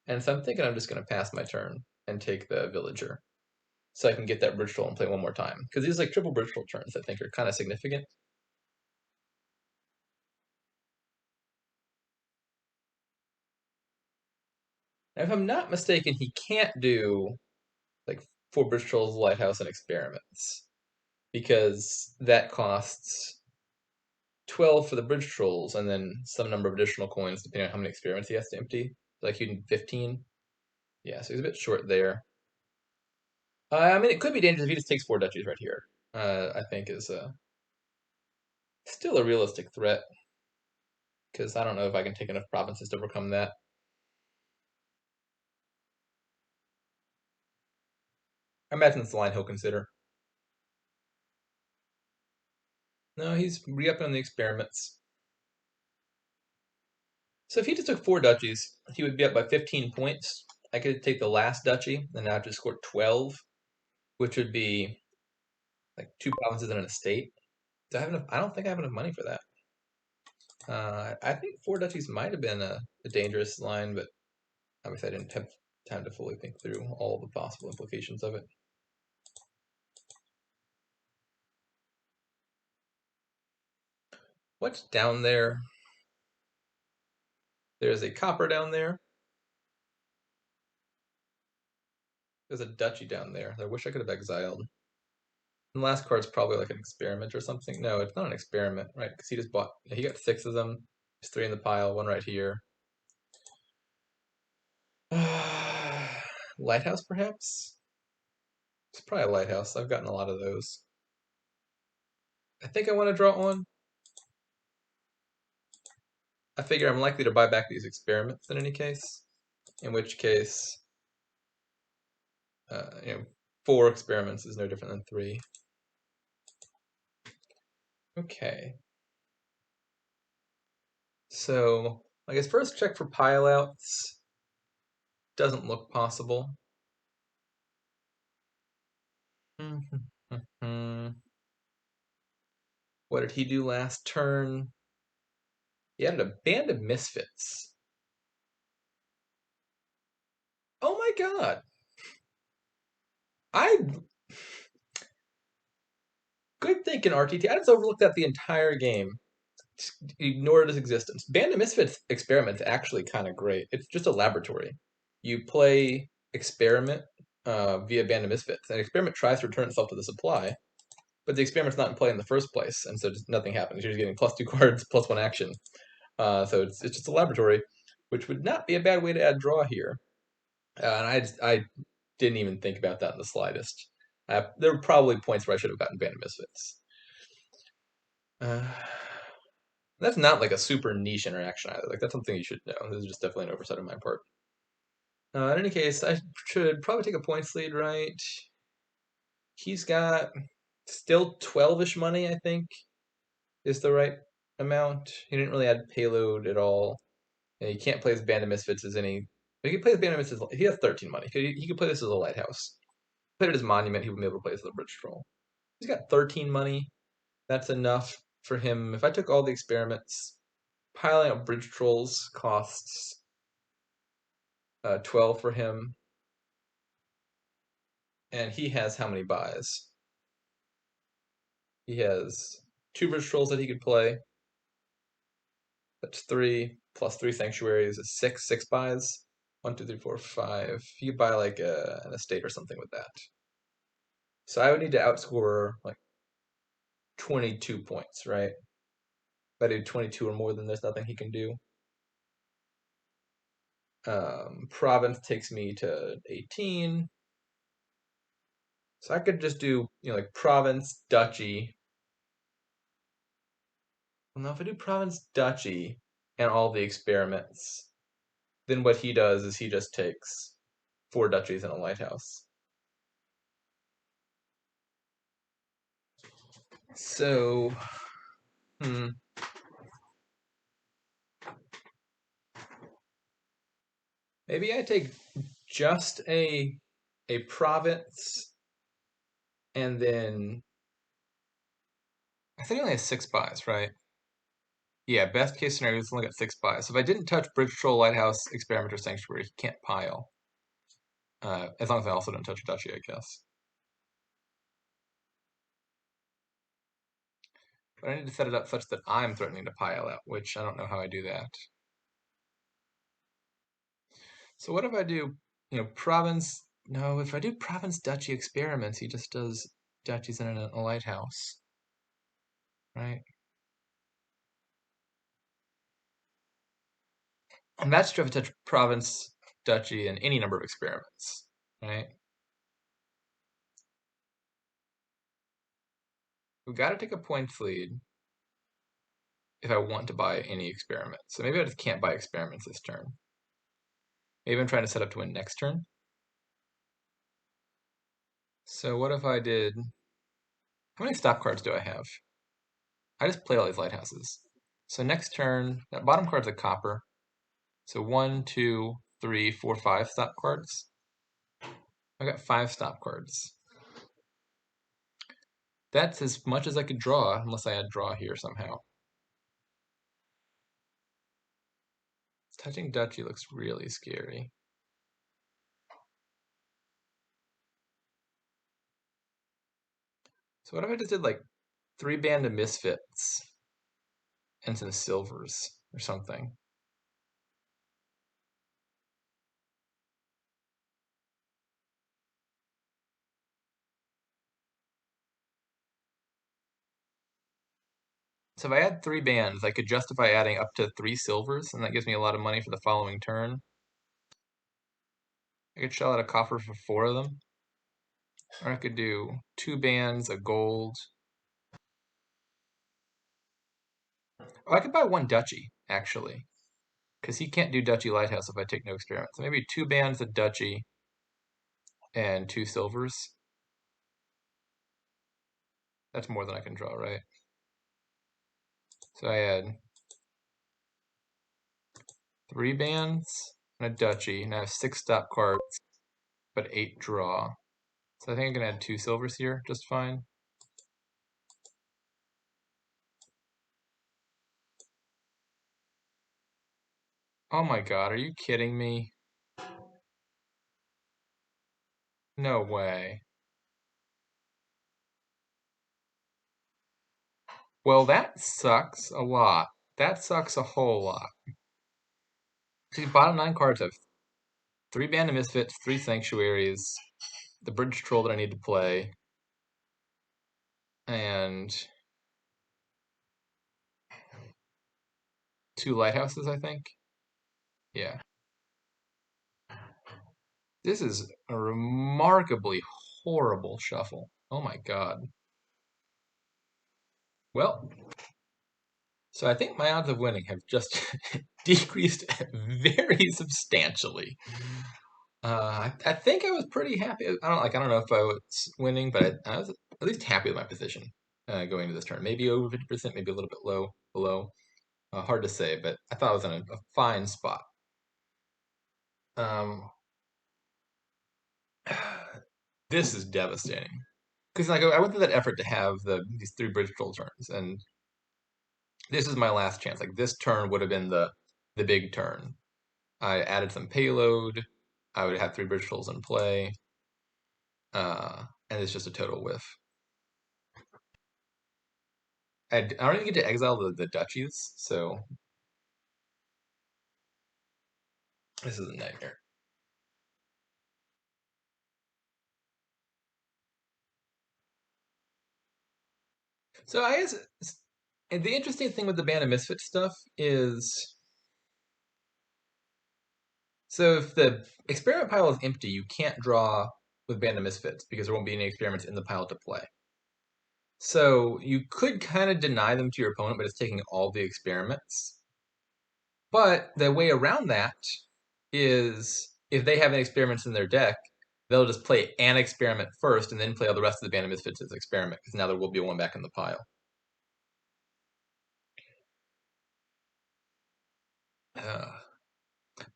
And so I'm thinking I'm just going to pass my turn and take the villager so I can get that bridge troll and play one more time. Because these like triple bridge troll turns I think are kind of significant. Now, if I'm not mistaken, he can't do like 4 bridge trolls, lighthouse, and experiments because that costs 12 for the bridge trolls and then some number of additional coins depending on how many experiments he has to empty. Like you need 15. Yeah, so he's a bit short there. I mean, it could be dangerous if he just takes 4 duchies right here. I think is still a realistic threat because I don't know if I can take enough provinces to overcome that. I imagine it's the line he'll consider. No, he's re-upping on the experiments. So if he just took 4 duchies, he would be up by 15 points. I could take the last duchy and now just score 12, which would be like 2 provinces and an estate. Do I have enough? I don't think I have enough money for that. I think 4 duchies might have been a dangerous line, but obviously I didn't have time to fully think through all the possible implications of it. What's down there? There's a copper down there. There's a duchy down there that I wish I could have exiled. And the last card's probably like an experiment or something. No, it's not an experiment, right? Because he just bought. Yeah, he got 6 of them. There's 3 in the pile, 1 right here. Lighthouse, perhaps? It's probably a lighthouse. I've gotten a lot of those. I think I want to draw one. I figure I'm likely to buy back these experiments in any case. In which case, 4 experiments is no different than 3. Okay. So I guess first check for pileouts. Doesn't look possible. What did he do last turn? He added a band of misfits. Oh my god. I good thinking, RTT. I just overlooked that the entire game. Just ignored its existence. Band of Misfits experiment's actually kind of great. It's just a laboratory. You play experiment via Band of Misfits, and experiment tries to return itself to the supply, but the experiment's not in play in the first place, and so just nothing happens. You're just getting +2 cards, +1 action. So it's just a laboratory, which would not be a bad way to add draw here. And I didn't even think about that in the slightest. There were probably points where I should have gotten Band of Misfits. That's not like a super niche interaction either. Like that's something you should know. This is just definitely an oversight on my part. In any case, I should probably take a points lead, right? He's got still 12-ish money, I think, is the right amount. He didn't really add payload at all. And he can't play his Band of Misfits as any. He can play his Band of Misfits. He has 13 money. He could play this as a lighthouse. Put it as monument. He would be able to play as the bridge troll. He's got 13 money. That's enough for him. If I took all the experiments, piling up bridge trolls costs 12 for him. And he has how many buys? He has 2 bridge trolls that he could play. That's 3 plus 3 sanctuaries is 6 buys. 1, 2, 3, 4, 5. He could buy like an estate or something with that. So I would need to outscore like 22 points, right? If I do 22 or more, then there's nothing he can do. Province takes me to 18. So I could just do, like province, duchy. Well, now if I do province, duchy, and all the experiments, then what he does is he just takes 4 duchies and a lighthouse. So, maybe I take just a province, and then I think he only has 6 buys, right? Yeah, best case scenario is only got 6 buys. So if I didn't touch Bridge Troll, Lighthouse, Experimenter, Sanctuary, he can't pile. As long as I also don't touch Duchy, I guess. But I need to set it up such that I'm threatening to pile out, which I don't know how I do that. So what if I do, province? No, if I do province duchy experiments, he just does duchies in a lighthouse, right? And that's true if I touch province, duchy, and any number of experiments, right? We've got to take a points lead if I want to buy any experiments. So maybe I just can't buy experiments this turn. Maybe I'm trying to set up to win next turn. So what if I did... How many stop cards do I have? I just play all these lighthouses. So next turn, that bottom card's a copper. So 1, 2, 3, 4, 5 stop cards. I got 5 stop cards. That's as much as I could draw, unless I add draw here somehow. Touching duchy looks really scary. So what if I just did like 3 band of misfits and some silvers or something? So if I add 3 bands, I could justify adding up to 3 silvers, and that gives me a lot of money for the following turn. I could shell out a copper for 4 of them. Or I could do 2 bands, a gold. Oh, I could buy 1 duchy, actually. Because he can't do duchy lighthouse if I take no experiments. So maybe 2 bands, a duchy, and 2 silvers. That's more than I can draw, right? So I had 3 bands and a duchy, and I have 6 stop cards, but 8 draw. So I think I can add 2 silvers here just fine. Oh my god, are you kidding me? No way. Well, that sucks a lot. That sucks a whole lot. See, bottom 9 cards have 3 Band of Misfits, 3 Sanctuaries, the Bridge Troll that I need to play, and 2 Lighthouses, I think. Yeah. This is a remarkably horrible shuffle. Oh my god. Well, so I think my odds of winning have just decreased very substantially. I think I was pretty happy. I don't know if I was winning, but I was at least happy with my position going into this turn. Maybe over 50%, maybe a little bit low below. Hard to say, but I thought I was in a fine spot. Um, this is devastating because like I went through that effort to have these 3 bridge troll turns, and this is my last chance. Like this turn would have been the big turn. I added some payload. I would have 3 bridge trolls in play, and it's just a total whiff. I don't even get to exile the duchies, so this is a nightmare. So I guess and the interesting thing with the Band of Misfits stuff is, so if the experiment pile is empty, you can't draw with Band of Misfits because there won't be any experiments in the pile to play. So you could kind of deny them to your opponent by just taking all the experiments. But the way around that is if they have any experiments in their deck, they'll just play an experiment first and then play all the rest of the Band of Misfits as experiment, because now there will be 1 back in the pile.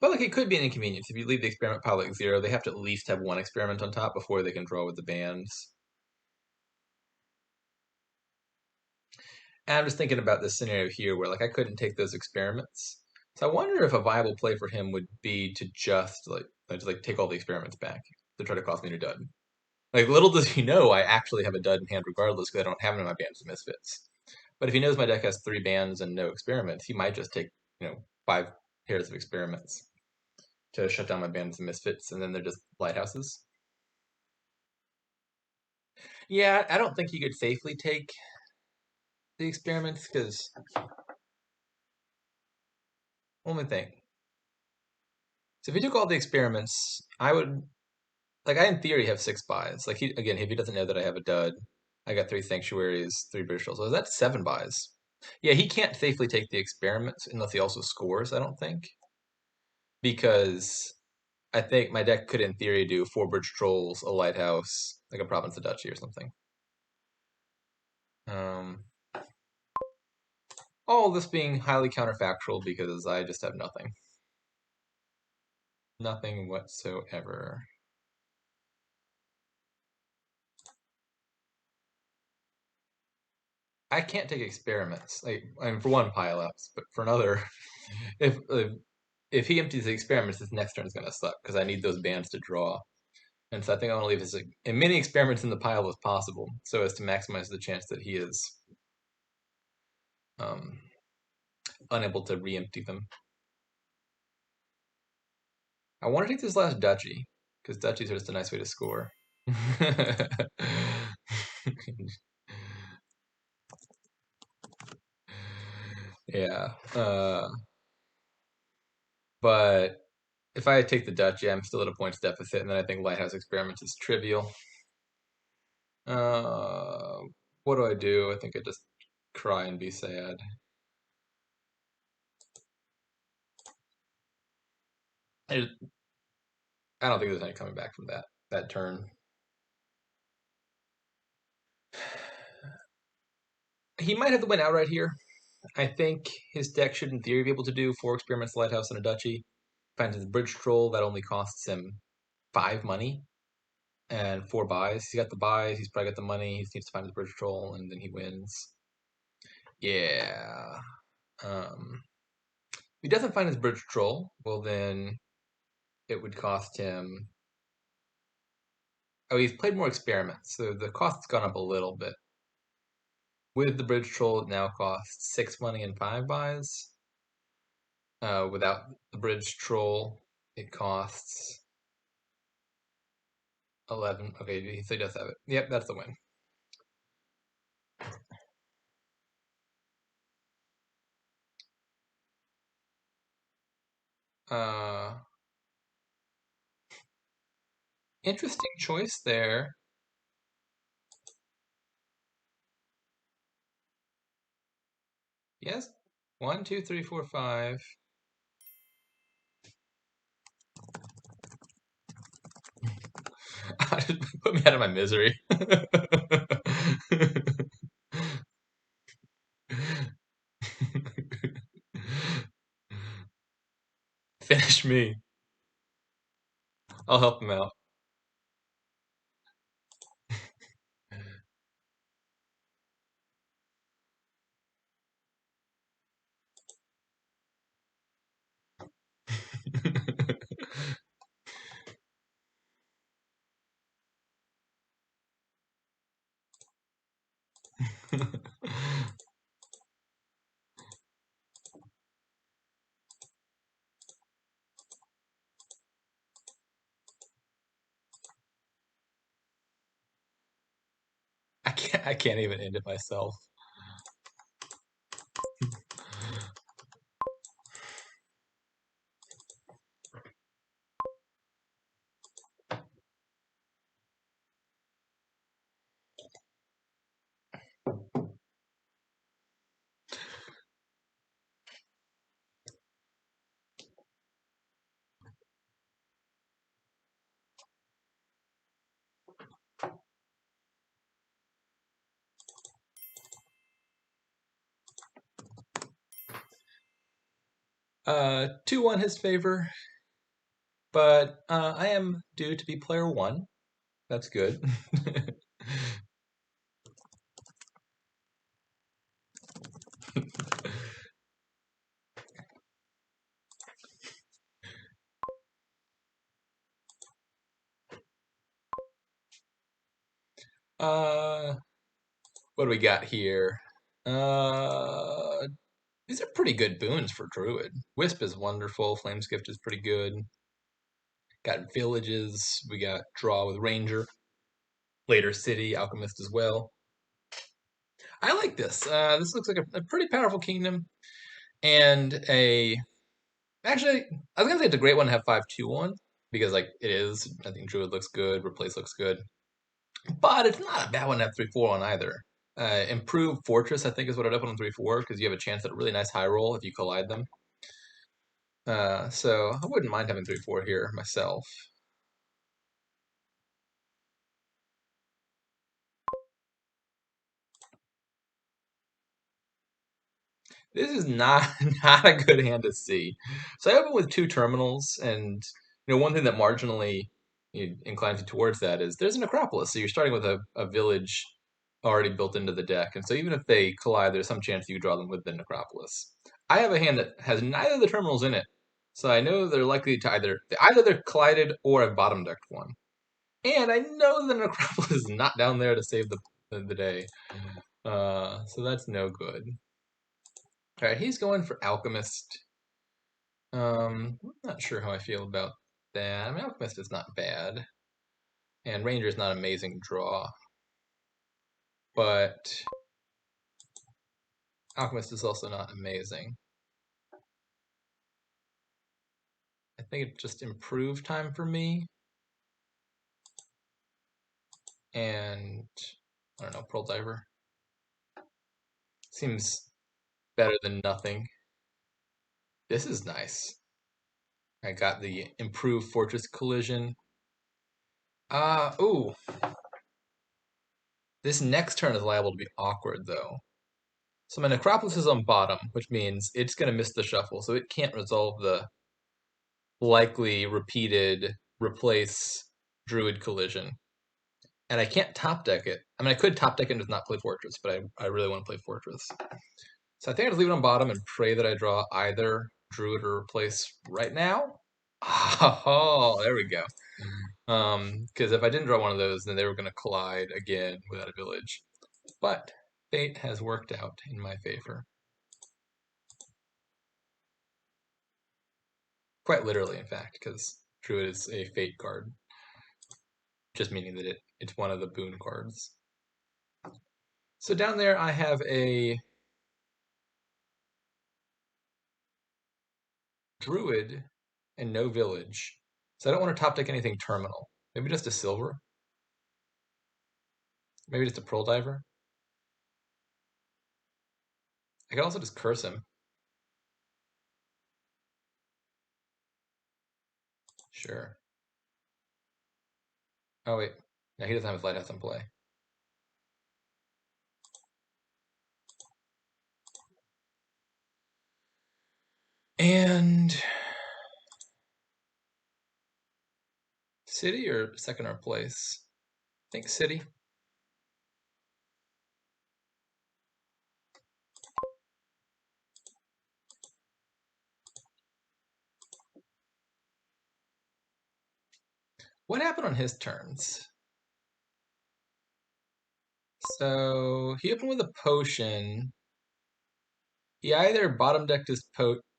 But like it could be an inconvenience. If you leave the experiment pile at 0, they have to at least have 1 experiment on top before they can draw with the bands. And I'm just thinking about this scenario here where like I couldn't take those experiments. So I wonder if a viable play for him would be to just take all the experiments back to try to cost me a dud. Like little does he know I actually have a dud in hand regardless because I don't have him in my bands of misfits. But if he knows my deck has 3 bands and no experiments, he might just take, 5 pairs of experiments to shut down my bands of misfits, and then they're just lighthouses. Yeah, I don't think he could safely take the experiments because let me think. So if he took all the experiments, I would like I in theory have 6 buys. Like he again, if he doesn't know that I have a dud, I got 3 sanctuaries, 3 British. So that's 7 buys. Yeah, he can't safely take the experiments unless he also scores, I don't think. Because I think my deck could in theory do 4 bridge trolls, a lighthouse, like a province of duchy or something. Um all this being highly counterfactual because I just have nothing. Nothing whatsoever. I can't take experiments. Like, I mean, for one, pile ups, but for another, if if he empties the experiments, his next turn is gonna suck because I need those bands to draw. And so I think I want to leave as many experiments in the pile as possible, so as to maximize the chance that he is um, unable to re-empty them. I want to take this last duchy because duchies are just a nice way to score. Yeah, but if I take the duchy, I'm still at a points deficit, and then I think lighthouse experiments is trivial. Uh, what do I do? I think I just cry and be sad. I, I don't think there's any coming back from that turn. He might have the win outright here. I think his deck should, in theory, be able to do 4 experiments, lighthouse, and a duchy. Finds his bridge troll that only costs him 5 money and 4 buys. He's got the buys. He's probably got the money. He needs to find his bridge troll, and then he wins. Yeah. If he doesn't find his bridge troll, well then it would cost him. Oh, he's played more experiments, so the cost's gone up a little bit. With the bridge troll, it now costs 6 money and 5 buys. Without the bridge troll, it costs 11. Okay, so he does have it. Yep, that's the win. Uh, Interesting choice there. Yes, 1, 2, 3, 4, 5. Put me out of my misery. Finish me. I'll help him out. I can't even end it myself. Uh, 2-1 his favor, but I am due to be player 1. That's good. What do we got here? These are pretty good boons for Druid. Wisp is wonderful. Flameskift is pretty good. Got Villages. We got Draw with Ranger. Later City, Alchemist as well. I like this. This looks like a pretty powerful kingdom. And a... Actually, I was going to say it's a great one to have 5/2 on. Because, like, it is. I think Druid looks good. Replace looks good. But it's not a bad one to have 3/4 on either. Improved Fortress, I think, is what I'd up on 3/4 because you have a chance at a really nice high roll if you collide them. So I wouldn't mind having 3/4 here myself. This is not not a good hand to see. So I open with 2 terminals, and one thing that marginally inclines you towards that is there's an Acropolis. So you're starting with a village already built into the deck, and so even if they collide, there's some chance you draw them with the Necropolis. I have a hand that has neither of the terminals in it, so I know they're likely to either they're collided or I've bottom decked one, and I know the Necropolis is not down there to save the day. So that's no good. All right, he's going for Alchemist. I'm not sure how I feel about that. I mean, Alchemist is not bad, and Ranger is not an amazing draw, but Alchemist is also not amazing. I think it just improved time for me, and I don't know, Pearl Diver seems better than nothing. This is nice. I got the improved Fortress Collision. Ooh. This next turn is liable to be awkward, though. So my Necropolis is on bottom, which means it's going to miss the shuffle, so it can't resolve the likely repeated replace Druid collision. And I can't top deck it. I mean, I could top deck it and just not play Fortress, but I really want to play Fortress. So I think I just leave it on bottom and pray that I draw either Druid or replace right now. Oh, there we go. Because if I didn't draw one of those, then they were going to collide again without a village. But fate has worked out in my favor. Quite literally, in fact, because Druid is a fate card. Just meaning that it's one of the boon cards. So down there I have a Druid and no village. So I don't want to top deck anything terminal. Maybe just a silver. Maybe just a Pearl Diver. I could also just curse him. Sure. Oh wait. No, he doesn't have his Lighthouse in play. And city or second or place? I think city. What happened on his turns? So he opened with a potion. He either bottom decked his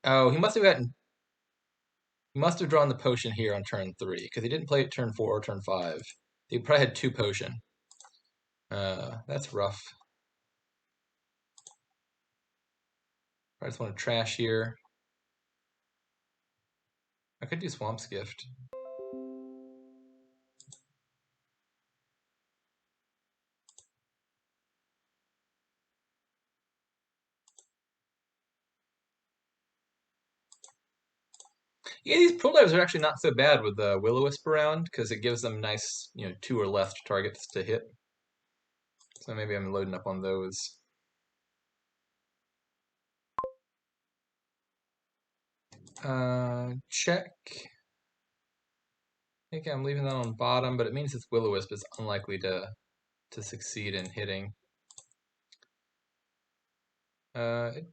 Oh, he must have drawn the potion here on turn 3 because he didn't play it turn 4 or turn 5. He probably had 2 potion. That's rough. I just want to trash here. I could do Swamp's Gift. Yeah, these Pearl Dives are actually not so bad with the Will-O-Wisp around because it gives them nice, 2 or less targets to hit. So maybe I'm loading up on those. Check. I think I'm leaving that on bottom, but it means this Will-O-Wisp is unlikely to succeed in hitting. It,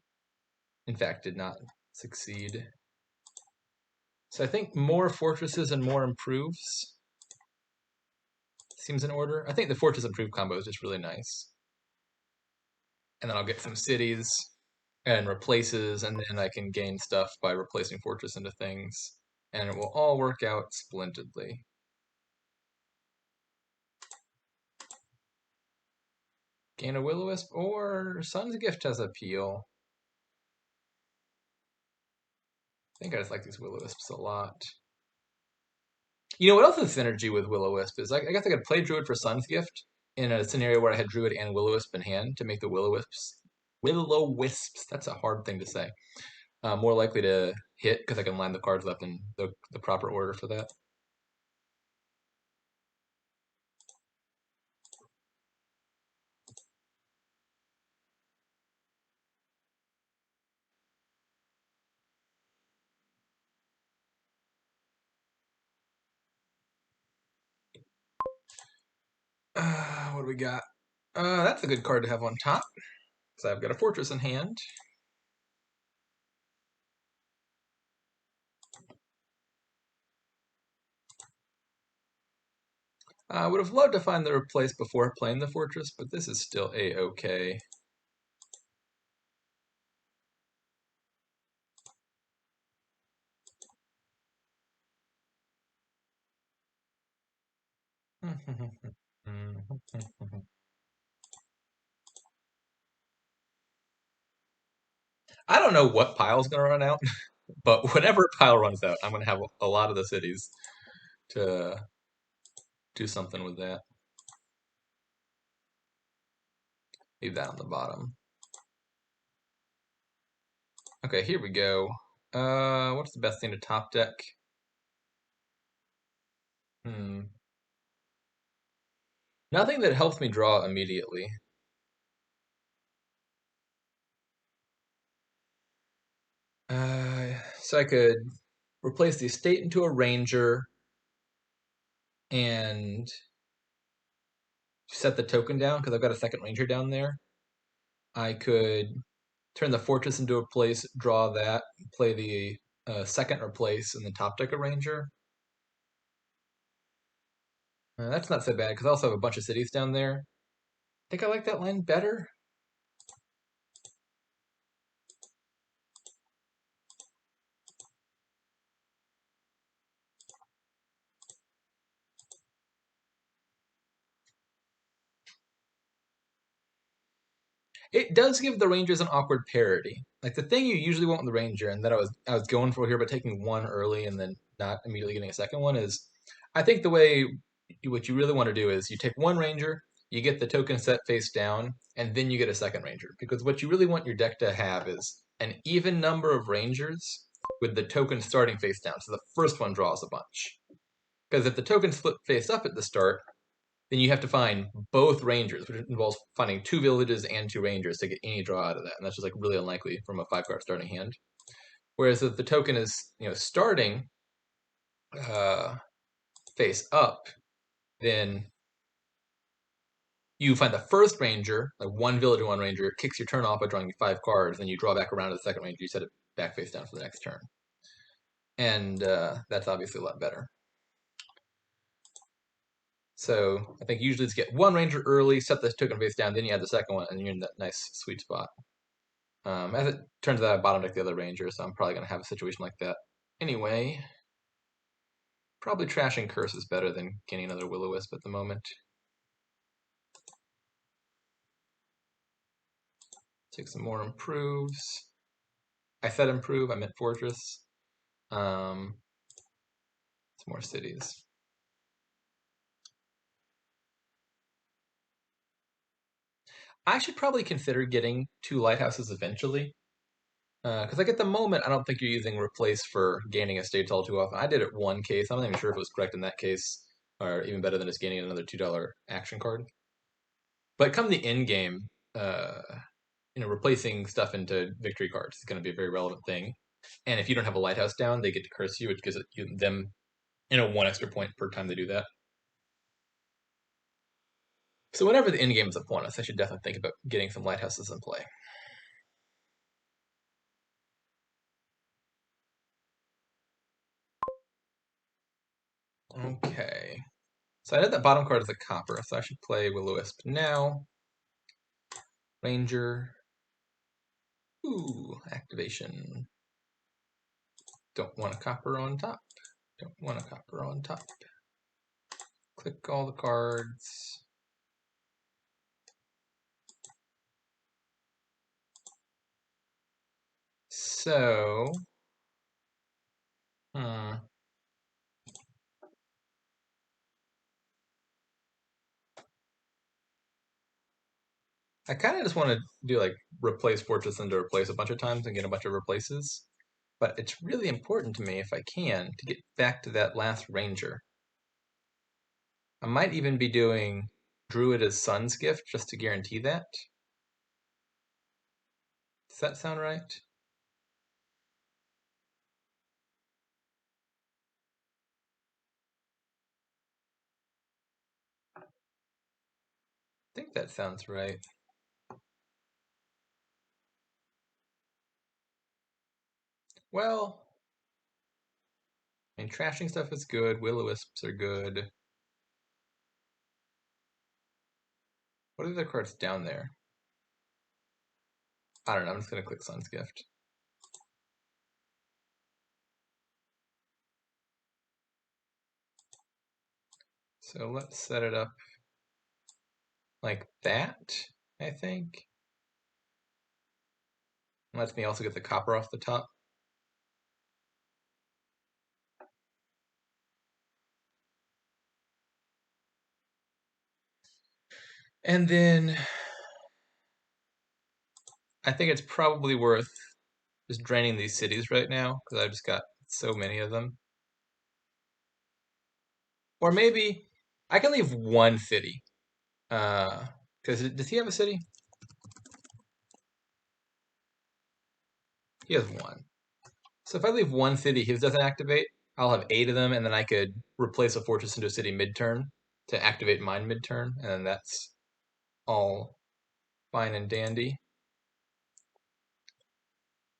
in fact, did not succeed. So I think more fortresses and more improves seems in order. I think the Fortress Improved combo is just really nice. And then I'll get some cities and replaces, and then I can gain stuff by replacing Fortress into things. And it will all work out splendidly. Gain a Will-O-Wisp or Sun's Gift has appeal. I think I just like these Will-O-Wisps a lot. You know what else is synergy with Will-O-Wisp is? I guess I could play Druid for Sun's Gift in a scenario where I had Druid and Will-O-Wisp in hand to make the Will-O-Wisps, that's a hard thing to say, more likely to hit because I can line the cards up in the proper order for that. What do we got? That's a good card to have on top. So I've got a Fortress in hand. I would have loved to find the replace before playing the Fortress, but this is still a-okay. I don't know what pile's going to run out, but whenever pile runs out, I'm going to have a lot of the cities to do something with that. Leave that on the bottom. Okay, here we go. What's the best thing to top deck? Nothing that helps me draw immediately. So I could replace the estate into a ranger and set the token down because I've got a second ranger down there. I could turn the fortress into a place, draw that, play the second replace, and then top deck a ranger. That's not so bad because I also have a bunch of cities down there. I think I like that line better. It does give the Rangers an awkward parity. Like the thing you usually want with the Ranger, and that I was going for here, but taking one early and then not immediately getting a second one is, I think the way what you really want to do is you take one Ranger, you get the token set face down, and then you get a second Ranger. Because what you really want your deck to have is an even number of Rangers with the token starting face down. So the first one draws a bunch. Because if the tokens flip face up at the start, then you have to find both rangers, which involves finding two villages and two rangers to get any draw out of that, and that's just like really unlikely from a 5-card starting hand. Whereas if the token is starting face up, then you find the first ranger, like one village and one ranger, kicks your turn off by drawing 5 cards, then you draw back around to the second ranger, you set it back face down for the next turn, and that's obviously a lot better. So I think usually it's get one ranger early, set the token face down, then you add the second one, and you're in that nice sweet spot. As it turns out, I bottom deck the other ranger, so I'm probably going to have a situation like that. Anyway, probably trashing Curse is better than getting another Will-O-Wisp at the moment. Take some more improves. I said improve, I meant fortress. Some more cities. I should probably consider getting 2 lighthouses eventually. Because like at the moment, I don't think you're using replace for gaining estates all too often. I did it one case. I'm not even sure if it was correct in that case, or even better than just gaining another $2 action card. But come the end game, uh, replacing stuff into victory cards is going to be a very relevant thing. And if you don't have a lighthouse down, they get to curse you, which gives them, 1 extra point per time they do that. So whenever the end game is upon us, I should definitely think about getting some lighthouses in play. Okay. So I know that bottom card is a copper, so I should play Will-O-Wisp now. Ranger. Ooh, activation. Don't want a copper on top. Don't want a copper on top. Click all the cards. So, I kind of just want to do like replace Fortress into replace a bunch of times and get a bunch of replaces. But it's really important to me, if I can, to get back to that last Ranger. I might even be doing Druid as Sun's Gift just to guarantee that. Does that sound right? I think that sounds right. Well, I mean, trashing stuff is good. Will-O-Wisps are good. What are the other cards down there? I don't know. I'm just going to click Sun's Gift. So let's set it up like that, I think. Lets me also get the copper off the top. And then I think it's probably worth just draining these cities right now because I've just got so many of them. Or maybe I can leave one city. Because does he have a city? He has one. So if I leave one city, his doesn't activate. I'll have 8 of them, and then I could replace a fortress into a city mid-turn to activate mine mid-turn, and then that's all fine and dandy.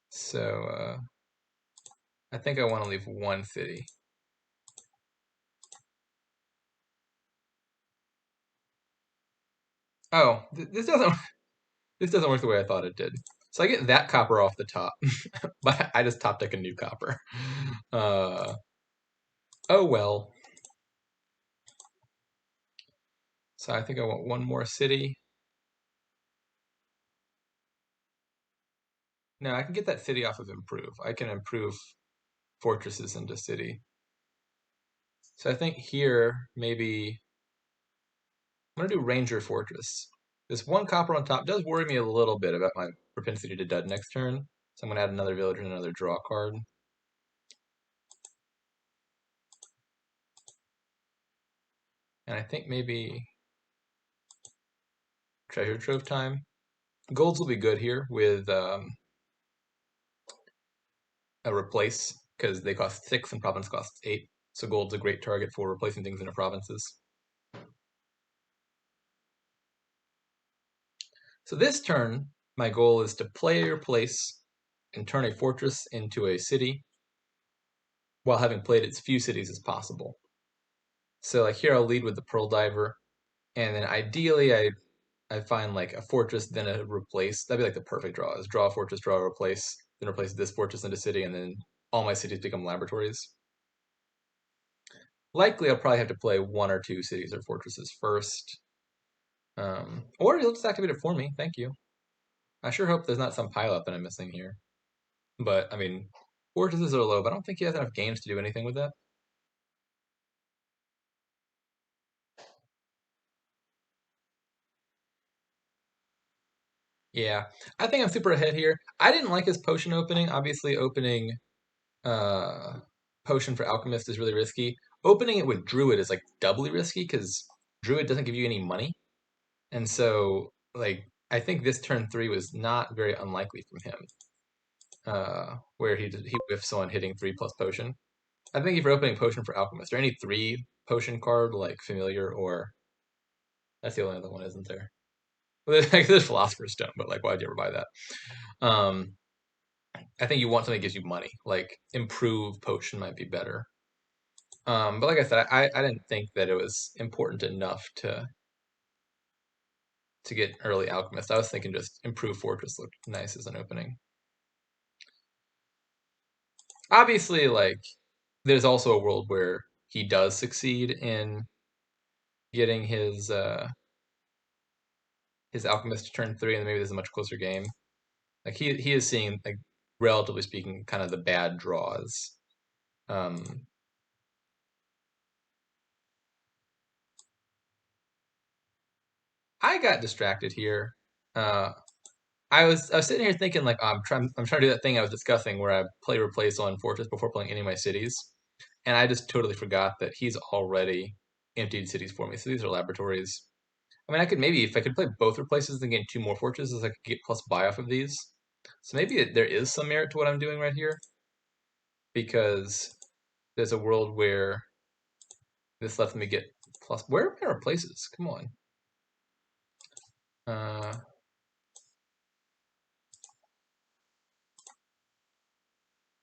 So I think I want to leave one city. Oh, this doesn't work the way I thought it did. So I get that copper off the top, but I just top deck a new copper. Oh well. So I think I want one more city. No, I can get that city off of improve. I can improve fortresses into city. So I think here maybe I'm gonna do Ranger Fortress. This one copper on top does worry me a little bit about my propensity to dud next turn. So I'm gonna add another villager and another draw card. And I think maybe Treasure Trove time. Golds will be good here with a replace because they cost 6 and province costs 8. So gold's a great target for replacing things into provinces. So this turn, my goal is to play a replace and turn a fortress into a city while having played as few cities as possible. So like here I'll lead with the Pearl Diver, and then ideally I find like a fortress, then a replace. That'd be like the perfect draw. Is draw a fortress, draw a replace, then replace this fortress into city, and then all my cities become laboratories. Likely I'll probably have to play 1 or 2 cities or fortresses first. Or you'll just activate it for me. Thank you. I sure hope there's not some pileup that I'm missing here. But I mean, fortresses are low, but I don't think he has enough games to do anything with that. Yeah, I think I'm super ahead here. I didn't like his potion opening. Obviously, opening uh, potion for alchemist is really risky. Opening it with druid is like doubly risky because druid doesn't give you any money, and so like I think this turn 3 was not very unlikely from him, where he whiffs on hitting 3 plus potion. I think if you're opening potion for alchemist or any 3 potion card like familiar or that's the only other one, isn't there? Well, there's philosopher's stone, but like why'd you ever buy that? Um, I think you want something that gives you money. Like improve potion might be better. But like I said, I didn't think that it was important enough to get early Alchemist. I was thinking just improve Fortress looked nice as an opening. Obviously, like there's also a world where he does succeed in getting his Alchemist to turn 3, and then maybe there's a much closer game. Like he is seeing, like, relatively speaking, kind of the bad draws. Um, I got distracted here. Uh, I was sitting here thinking like, oh, I'm trying to do that thing I was discussing where I play replace on Fortress before playing any of my cities, and I just totally forgot that he's already emptied cities for me. So these are laboratories. I mean, I could maybe, if I could play both replaces and gain 2 more fortresses, I could get plus buy off of these. So maybe there is some merit to what I'm doing right here, because there's a world where this lets me get plus. Where are my replaces? Come on. Uh,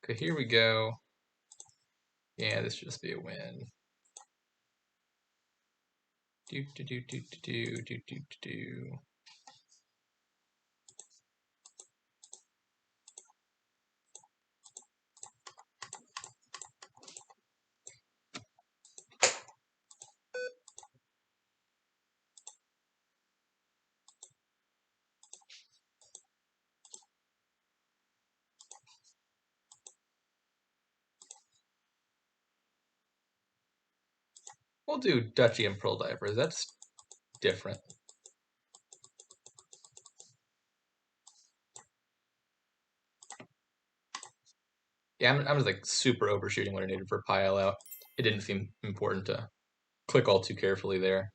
okay, here we go. Yeah, this should just be a win. Do do do do do do do do do. We'll do Duchy and Pearl Divers. That's different. Yeah, I'm just like super overshooting what I needed for pile out. It didn't seem important to click all too carefully there.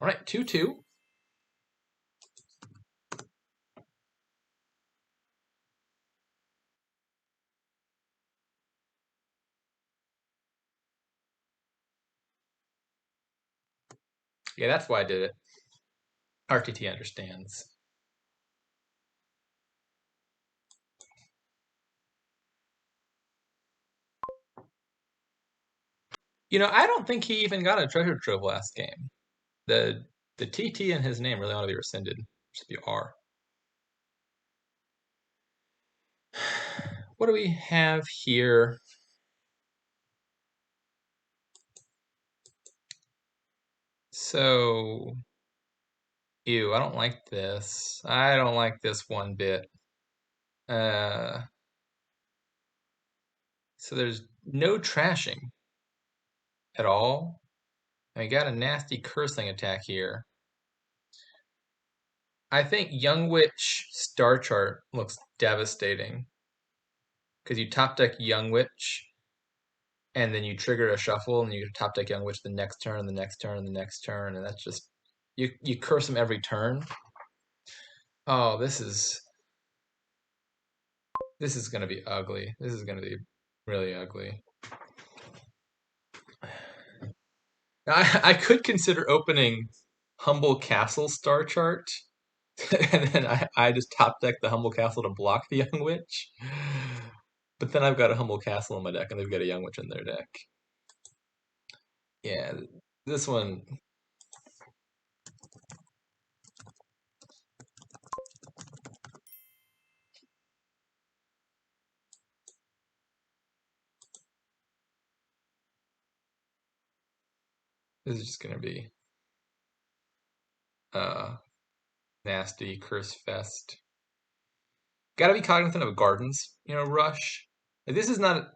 All right, 2-2. Yeah, that's why I did it. RTT understands. I don't think he even got a treasure trove last game. The the TT in his name really ought to be rescinded. Should be R. What do we have here? So, ew, I don't like this. I don't like this one bit. Uh, so there's no trashing at all. And we got a nasty cursing attack here. I think Young Witch Star Chart looks devastating because you top deck Young Witch and then you trigger a shuffle and you top deck Young Witch the next turn, the next turn, the next turn, and that's just you curse them every turn. Oh, this is gonna be ugly. This is gonna be really ugly. I could consider opening Humble Castle Star Chart, and then I just top deck the Humble Castle to block the Young Witch. But then I've got a Humble Castle in my deck, and they've got a Young Witch in their deck. Yeah, this one. This is just gonna be uh nasty curse fest. Got to be cognizant of gardens, rush. Like, this is not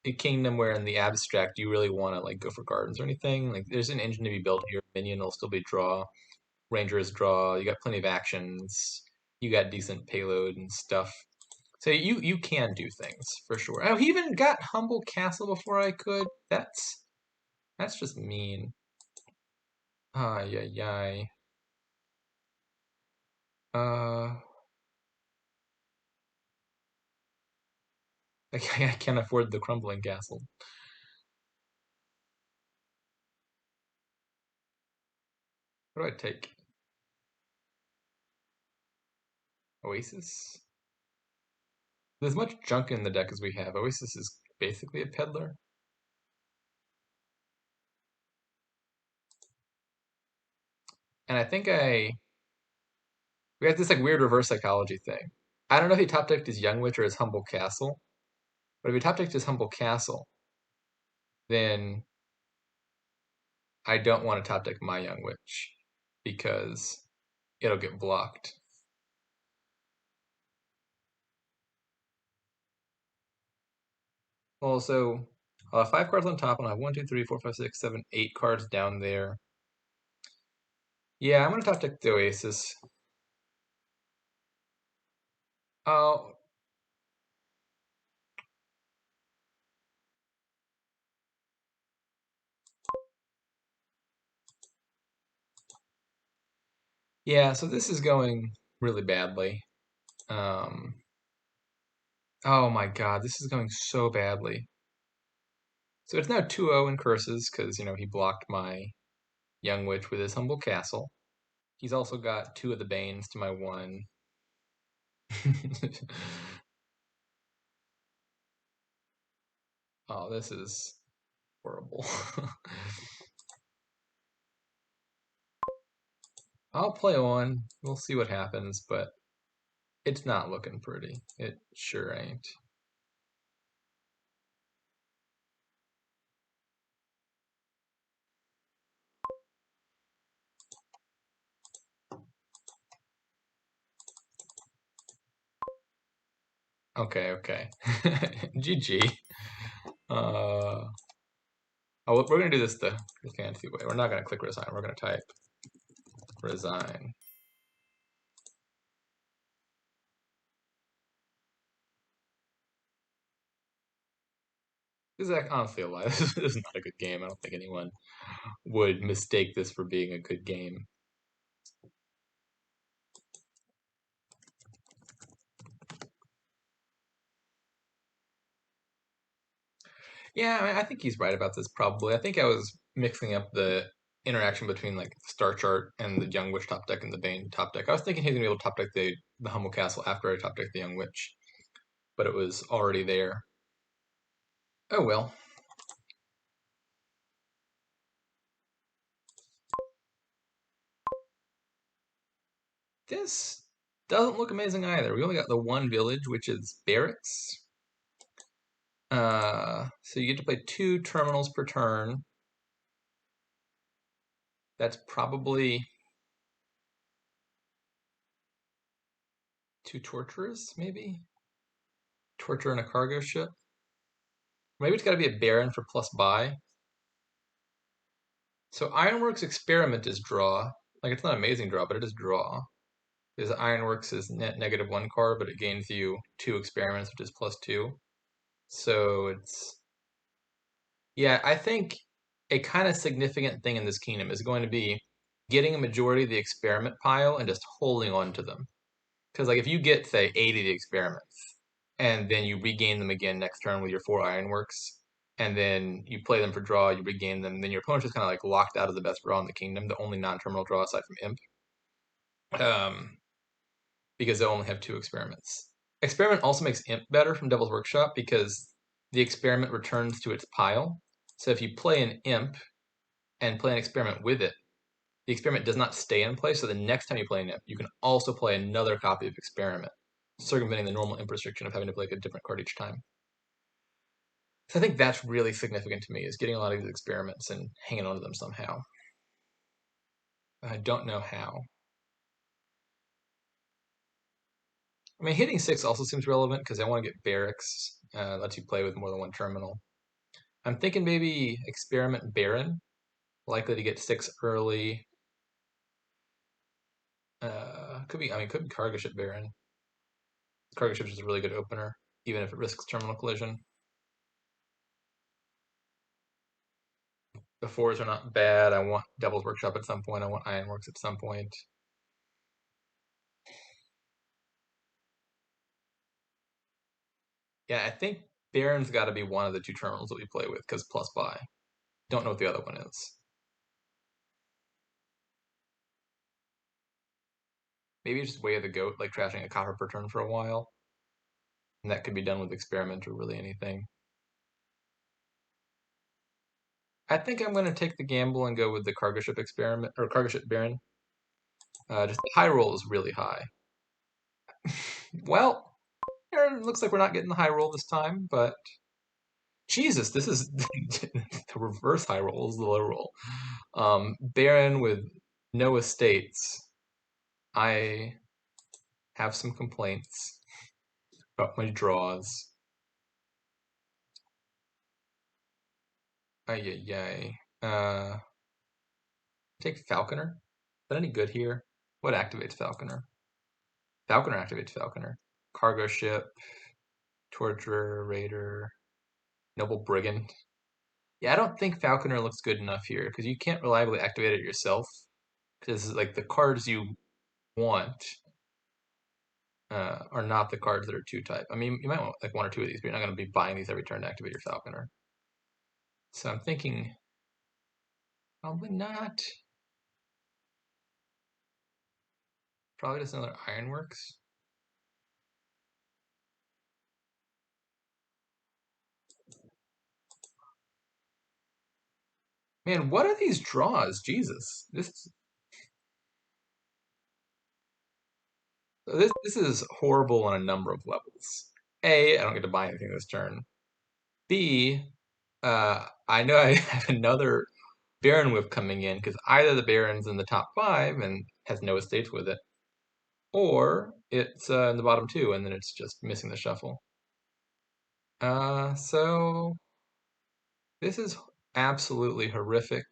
a kingdom where in the abstract you really want to like go for gardens or anything. Like there's an engine to be built here. Minion will still be draw. Rangers draw. You got plenty of actions. You got decent payload and stuff. So you can do things for sure. Oh, he even got Humble Castle before I could. That's just mean. Ay ay ay. Uh, I can't afford the crumbling castle. What do I take? Oasis? There's much junk in the deck as we have. Oasis is basically a peddler. And I think we have this like weird reverse psychology thing. I don't know if he top decked his Young Witch or his Humble Castle, but if he top decked his Humble Castle, then I don't want to top deck my Young Witch because it'll get blocked. Well, so I'll have 5 cards on top, and I'll have 1, 2, 3, 4, 5, 6, 7, 8 cards down there. Yeah, I'm gonna top deck the Oasis. Oh, yeah. So this is going really badly. Um, oh my God, this is going so badly. So it's now 2-0 in curses because he blocked my Young Witch with his Humble Castle. He's also got 2 of the Banes to my 1. Oh, this is horrible. I'll play one. We'll see what happens, but it's not looking pretty. It sure ain't. Okay, okay. GG. Uh, oh, we're gonna do this the fancy way. We're not gonna click resign. We're gonna type resign. This is honestly a lie. This is not a good game. I don't think anyone would mistake this for being a good game. Yeah, I think he's right about this probably. I think I was mixing up the interaction between like the star chart and the Young Witch top deck and the Bane top deck. I was thinking he's gonna be able to top deck the Humble Castle after I top deck the Young Witch, but it was already there. Oh well. This doesn't look amazing either. We only got the one village, which is barracks. So you get to play 2 terminals per turn. That's probably 2 torturers, maybe? Torture and a cargo ship. Maybe it's got to be a Baron for plus buy. So Ironworks Experiment is draw. Like it's not amazing draw, but it is draw. Because Ironworks is net -1 card, but it gains you 2 experiments, which is +2. So it's yeah, I think a kind of significant thing in this kingdom is going to be getting a majority of the experiment pile and just holding on to them. Because like if you get say 80 of the experiments and then you regain them again next turn with your 4 ironworks, and then you play them for draw, you regain them, then your opponent's just kind of like locked out of the best draw in the kingdom, the only non-terminal draw aside from Imp, um, because they only have 2 experiments. Experiment also makes Imp better from Devil's Workshop because the experiment returns to its pile. So if you play an Imp and play an experiment with it, the experiment does not stay in place. So the next time you play an imp, you can also play another copy of experiment, circumventing the normal imp restriction of having to play a different card each time. So I think that's really significant to me, is getting a lot of these experiments and hanging on to them somehow. I don't know how. I mean, hitting 6 also seems relevant because I want to get barracks. Lets you play with more than one terminal. I'm thinking maybe experiment Baron, likely to get 6 early. Could be cargo ship Baron. Cargo ship is a really good opener, even if it risks terminal collision. The 4s are not bad. I want Devil's Workshop at some point. I want Ironworks at some point. Yeah, I think Baron's got to be one of the 2 terminals that we play with because plus buy. Don't know what the other one is. Maybe just Way of the Goat, like trashing a copper per turn for a while. And that could be done with Experiment or really anything. I think I'm going to take the gamble and go with the cargo ship experiment or cargo ship baron. Just the high roll is really high. Well, it looks like we're not getting the high roll this time, but Jesus, this is the reverse high roll is the low roll. Baron with no estates. I have some complaints about my draws. Ay, ay, ay. Take Falconer. Is that any good here? What activates Falconer? Falconer activates Falconer. Cargo ship, Torturer, Raider, Noble Brigand. Yeah, I don't think Falconer looks good enough here because you can't reliably activate it yourself. Because like the cards you want are not the cards that are two type. I mean, you might want like one or two of these, but you're not going to be buying these every turn to activate your Falconer. So I'm thinking probably not. Probably just another Ironworks. Man, what are these draws? Jesus, this is horrible on a number of levels. A, I don't get to buy anything this turn. B, I know I have another Baron whip coming in because either the Baron's in the top 5 and has no estates with it, or it's in the bottom 2 and then it's just missing the shuffle. So this is absolutely horrific.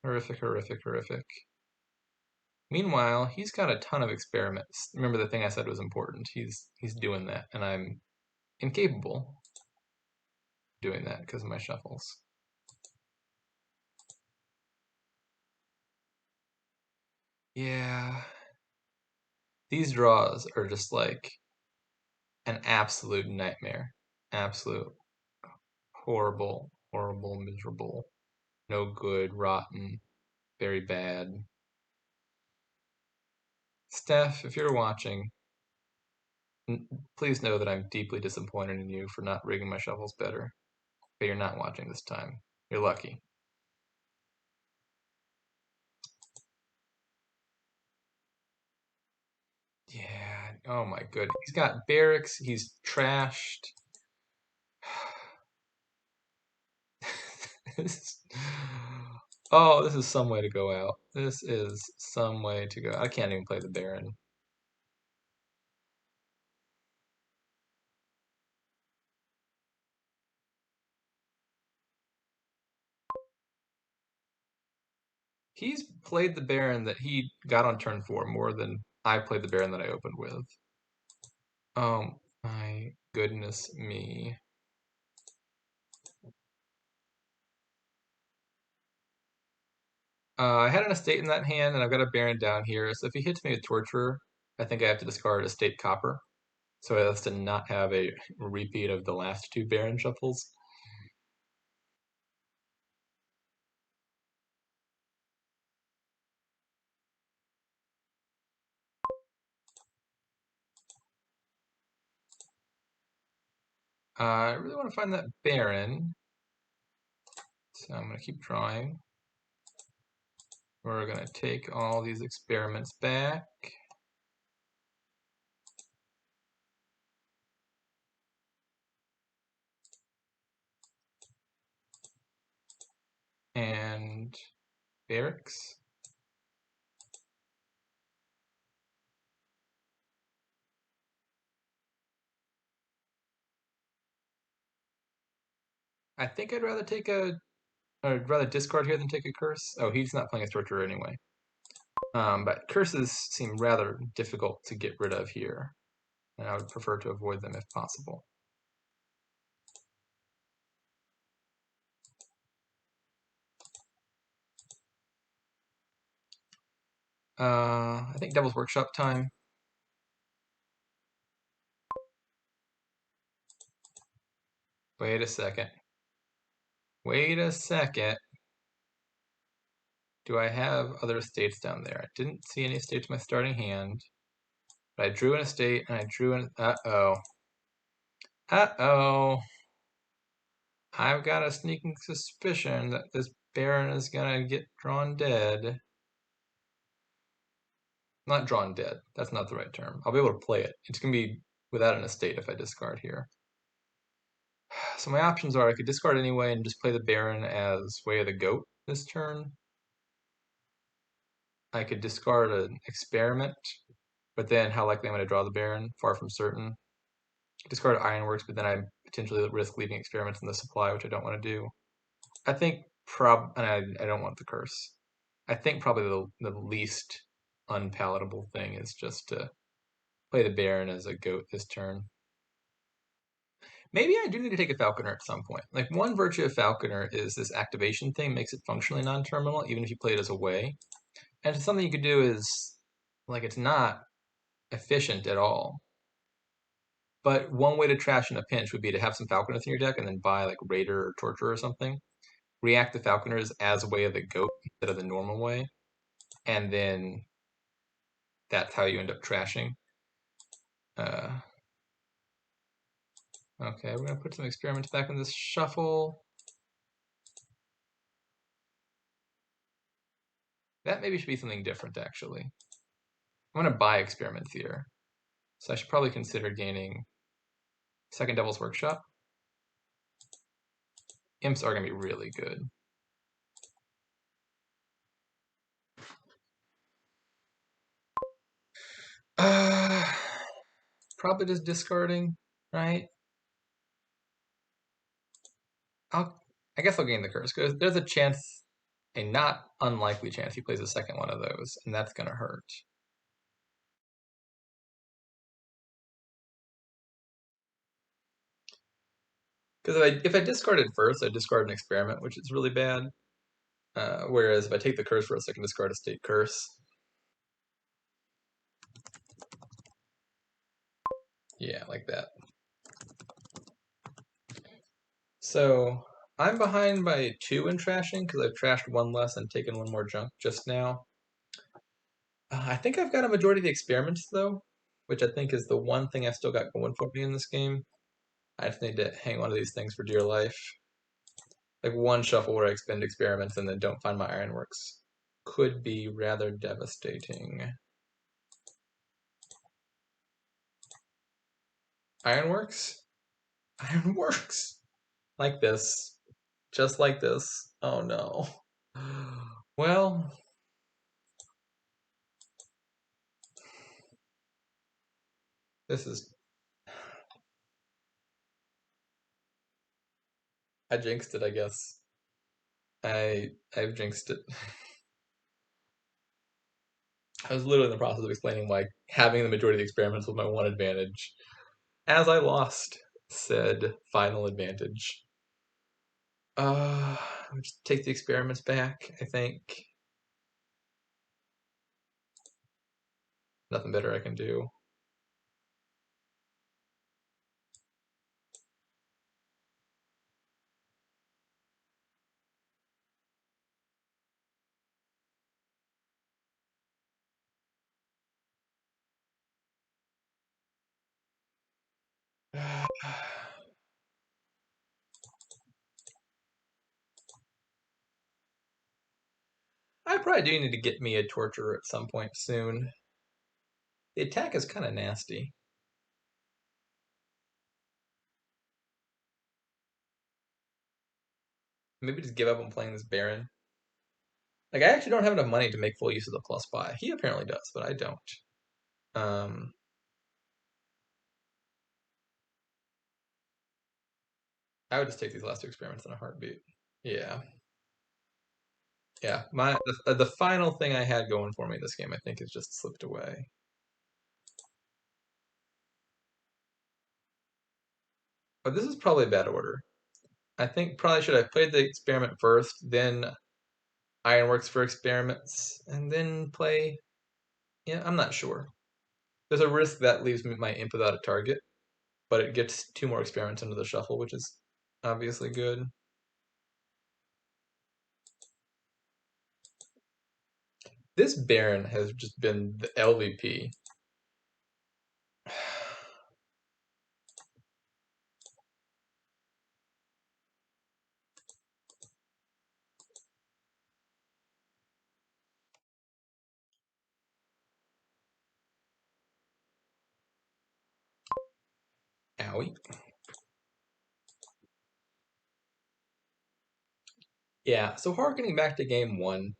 Horrific, horrific, horrific. Meanwhile, he's got a ton of experiments. Remember the thing I said was important. He's doing that, and I'm incapable of doing that because of my shuffles. Yeah. These draws are just like an absolute nightmare. Absolute horrible, horrible, miserable, no good, rotten, very bad. Steph, if you're watching, please know that I'm deeply disappointed in you for not rigging my shuffles better. But you're not watching this time. You're lucky. Yeah. Oh my goodness. He's got barracks. He's trashed. This- oh, this is some way to go out. This is some way to go. I can't even play the Baron. He's played the Baron that he got on turn 4 more than I played the Baron that I opened with. Oh my goodness me. I had an estate in that hand, and I've got a Baron down here. So if he hits me with Torturer, I think I have to discard estate Copper. So as to not have a repeat of the last 2 Baron shuffles. I really want to find that Baron. So I'm going to keep drawing. We're going to take all these experiments back. And barracks. I think I'd rather discard here than take a curse. Oh, he's not playing a torturer anyway. But curses seem rather difficult to get rid of here, and I would prefer to avoid them if possible. I think Devil's Workshop time. Wait a second. Wait a second. Do I have other estates down there? I didn't see any estates in my starting hand. But I drew an estate, and I drew an... Uh-oh. Uh-oh. I've got a sneaking suspicion that this Baron is gonna get drawn dead. Not drawn dead. That's not the right term. I'll be able to play it. It's gonna be without an estate if I discard here. So my options are I could discard anyway and just play the Baron as Way of the Goat this turn. I could discard an experiment, but then how likely am I to draw the Baron? Far from certain. Discard Ironworks, but then I potentially risk leaving experiments in the supply, which I don't want to do. I think and I don't want the curse. I think probably the least unpalatable thing is just to play the Baron as a goat this turn. Maybe I do need to take a Falconer at some point. Like, one virtue of Falconer is this activation thing makes it functionally non-terminal, even if you play it as a way. And something you could do is, like, it's not efficient at all. But one way to trash in a pinch would be to have some Falconers in your deck and then buy, like, Raider or Torture or something. React the Falconers as a way of the goat instead of the normal way. And then that's how you end up trashing. Okay, we're going to put some experiments back in this shuffle. That maybe should be something different, actually. I'm going to buy experiments here. So I should probably consider gaining Second Devil's Workshop. Imps are going to be really good. Probably just discarding, right? I guess I'll gain the curse, because there's a chance, a not unlikely chance he plays a second one of those, and that's going to hurt. Because if I discarded first, I discard an experiment, which is really bad. Whereas if I take the curse first, I can discard a state curse. Yeah, like that. So I'm behind by 2 in trashing because I've trashed 1 less and taken 1 more junk just now. I think I've got a majority of the experiments though, which I think is the one thing I've still got going for me in this game. I just need to hang on to these things for dear life. Like, one shuffle where I expend experiments and then don't find my Ironworks could be rather devastating. Ironworks? Ironworks! Like this. Just like this. Oh no. Well, this is... I jinxed it, I guess. I've jinxed it. I was literally in the process of explaining why having the majority of the experiments was my one advantage, as I lost said final advantage. Just take the experiments back, I think. Nothing better I can do. I probably do need to get me a torturer at some point soon. The attack is kind of nasty. Maybe just give up on playing this Baron. Like, I actually don't have enough money to make full use of the plus buy. He apparently does, but I don't. I would just take these last 2 experiments in a heartbeat. Yeah. Yeah. The final thing I had going for me in this game, I think, has just slipped away. But this is probably a bad order. I think probably should have played the experiment first, then Ironworks for experiments, and then play... Yeah, I'm not sure. There's a risk that leaves my imp without a target, but it gets 2 more experiments into the shuffle, which is obviously good. This Baron has just been the LVP. Owie. Yeah, so harkening back to game one,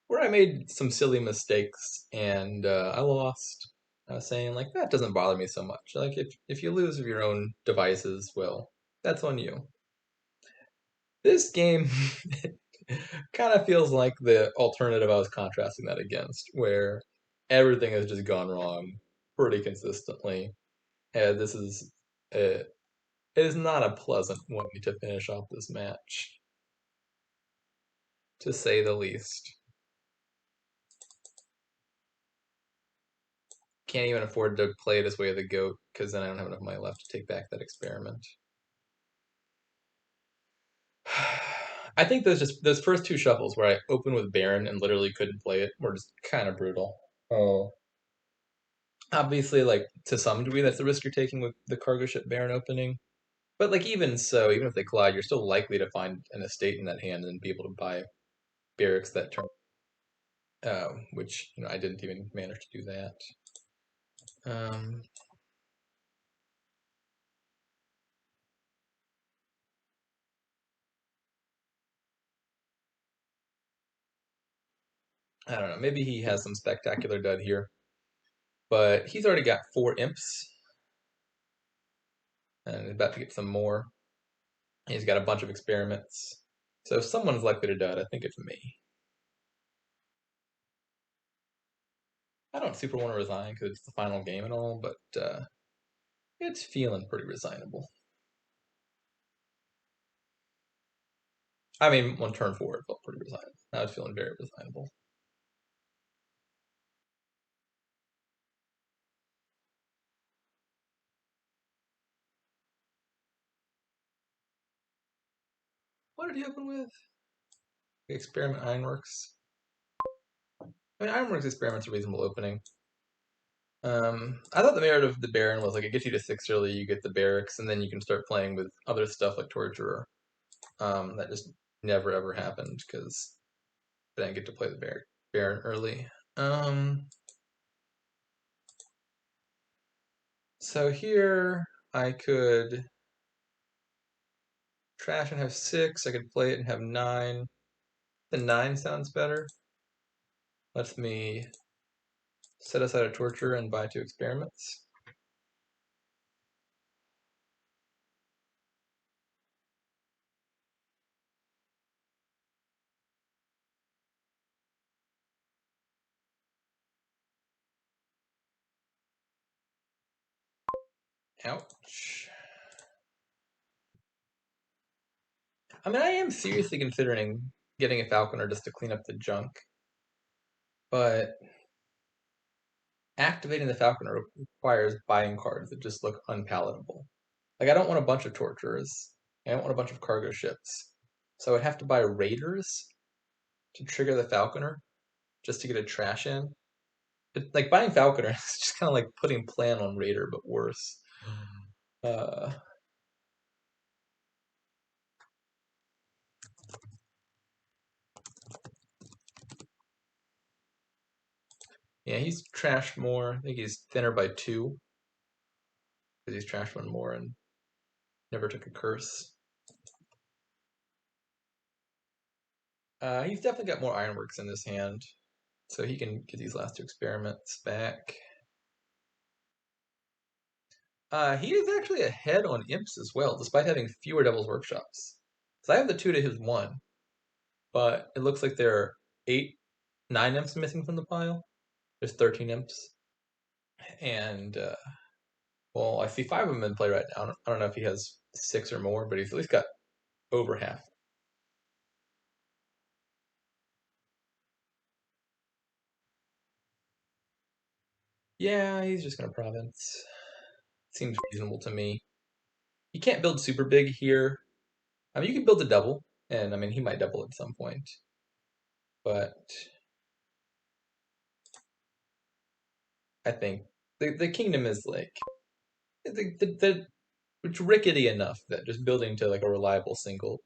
where I made some silly mistakes and I lost. I was saying like that doesn't bother me so much. Like if you lose of your own devices, well, that's on you. This game kind of feels like the alternative I was contrasting that against, where everything has just gone wrong pretty consistently. And this is it is not a pleasant way to finish off this match, to say the least. Can't even afford to play it as Way of the Goat because then I don't have enough money left to take back that experiment. I think those first two shuffles where I opened with Baron and literally couldn't play it were just kind of brutal. Oh, obviously, like to some degree, that's the risk you're taking with the cargo ship Baron opening. But like even so, even if they collide, you're still likely to find an estate in that hand and be able to buy barracks that turn. Which I didn't even manage to do that. Um, I don't know. Maybe he has some spectacular dud here, but he's already got 4 imps and about to get some more. He's got a bunch of experiments. So if someone's likely to dud, I think it's me. I don't super want to resign because it's the final game and all, but it's feeling pretty resignable. I mean, on turn 4, it felt pretty resignable. I was feeling very resignable. What did he open with? Experiment Ironworks. I mean, Ironworks Experiment's a reasonable opening. I thought the merit of the Baron was like it gets you to 6 early, you get the barracks, and then you can start playing with other stuff like Torturer. That just never ever happened because I didn't get to play the Baron early. So here I could trash and have 6. I could play it and have 9. The 9 sounds better. Lets me set aside a torture and buy 2 experiments. Ouch. I mean, I am seriously considering getting a Falconer just to clean up the junk, but activating the Falconer requires buying cards that just look unpalatable. Like, I don't want a bunch of torturers. I don't want a bunch of cargo ships. So I'd have to buy raiders to trigger the Falconer just to get a trash in. Like buying Falconer is just kind of like putting plan on Raider, but worse. Uh, yeah, he's trashed more. I think he's thinner by 2 because he's trashed 1 more and never took a curse. He's definitely got more Ironworks in his hand, so he can get these last 2 experiments back. He is actually ahead on imps as well, despite having fewer Devil's Workshops. So I have the 2 to his 1, but it looks like there are 9 imps missing from the pile. There's 13 imps. And, well, I see 5 of them in play right now. I don't know if he has 6 or more, but he's at least got over half. Yeah, he's just going to province. Seems reasonable to me. You can't build super big here. I mean, you can build a double, and I mean, he might double at some point. But I think the kingdom is like it's rickety enough that just building to like a reliable single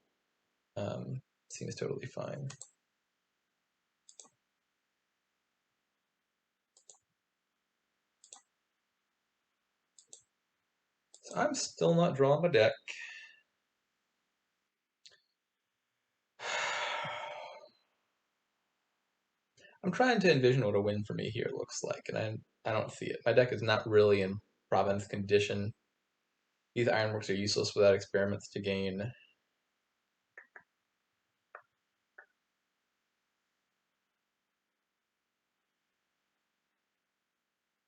seems totally fine. I'm still not drawing my deck. I'm trying to envision what a win for me here looks like, and I don't see it. My deck is not really in province condition. These ironworks are useless without experiments to gain.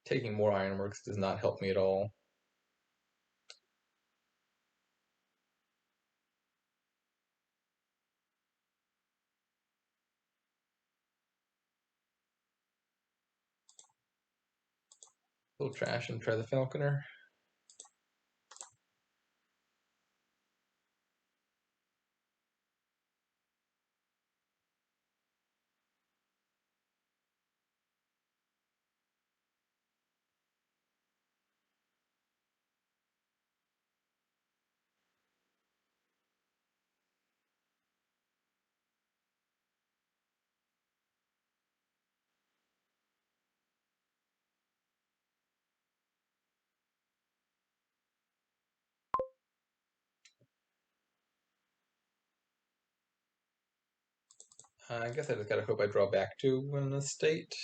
Taking more ironworks does not help me at all. Little trash and try the falconer. I guess I just gotta hope I draw back to win this state.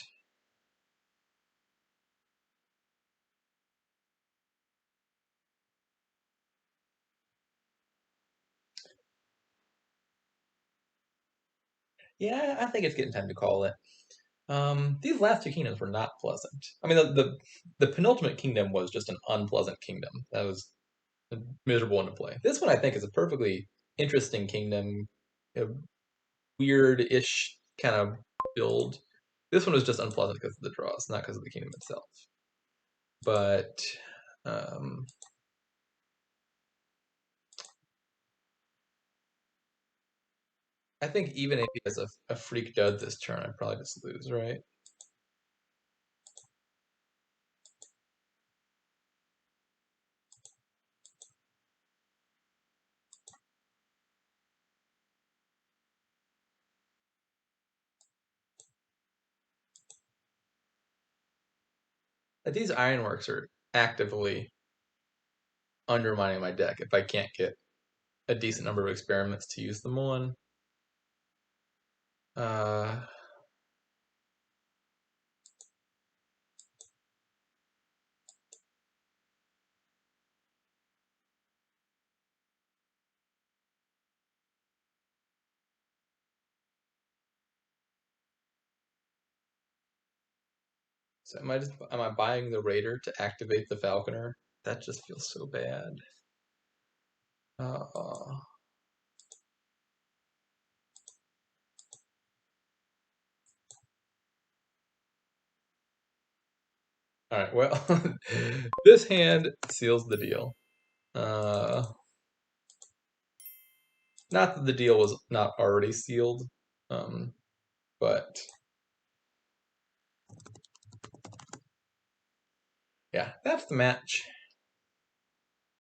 Yeah, I think it's getting time to call it. These last two kingdoms were not pleasant. I mean, the penultimate kingdom was just an unpleasant kingdom. That was a miserable one to play. This one I think is a perfectly interesting kingdom, a weird-ish kind of build. This one was just unpleasant because of the draws, not because of the kingdom itself. But um, I think even if he has a freak dud this turn, I'd probably just lose, right? But these ironworks are actively undermining my deck if I can't get a decent number of experiments to use them on. Uh, so am I buying the Raider to activate the Falconer? That just feels so bad. All right, well, this hand seals the deal. Uh, Not that the deal was not already sealed, um, but yeah, that's the match.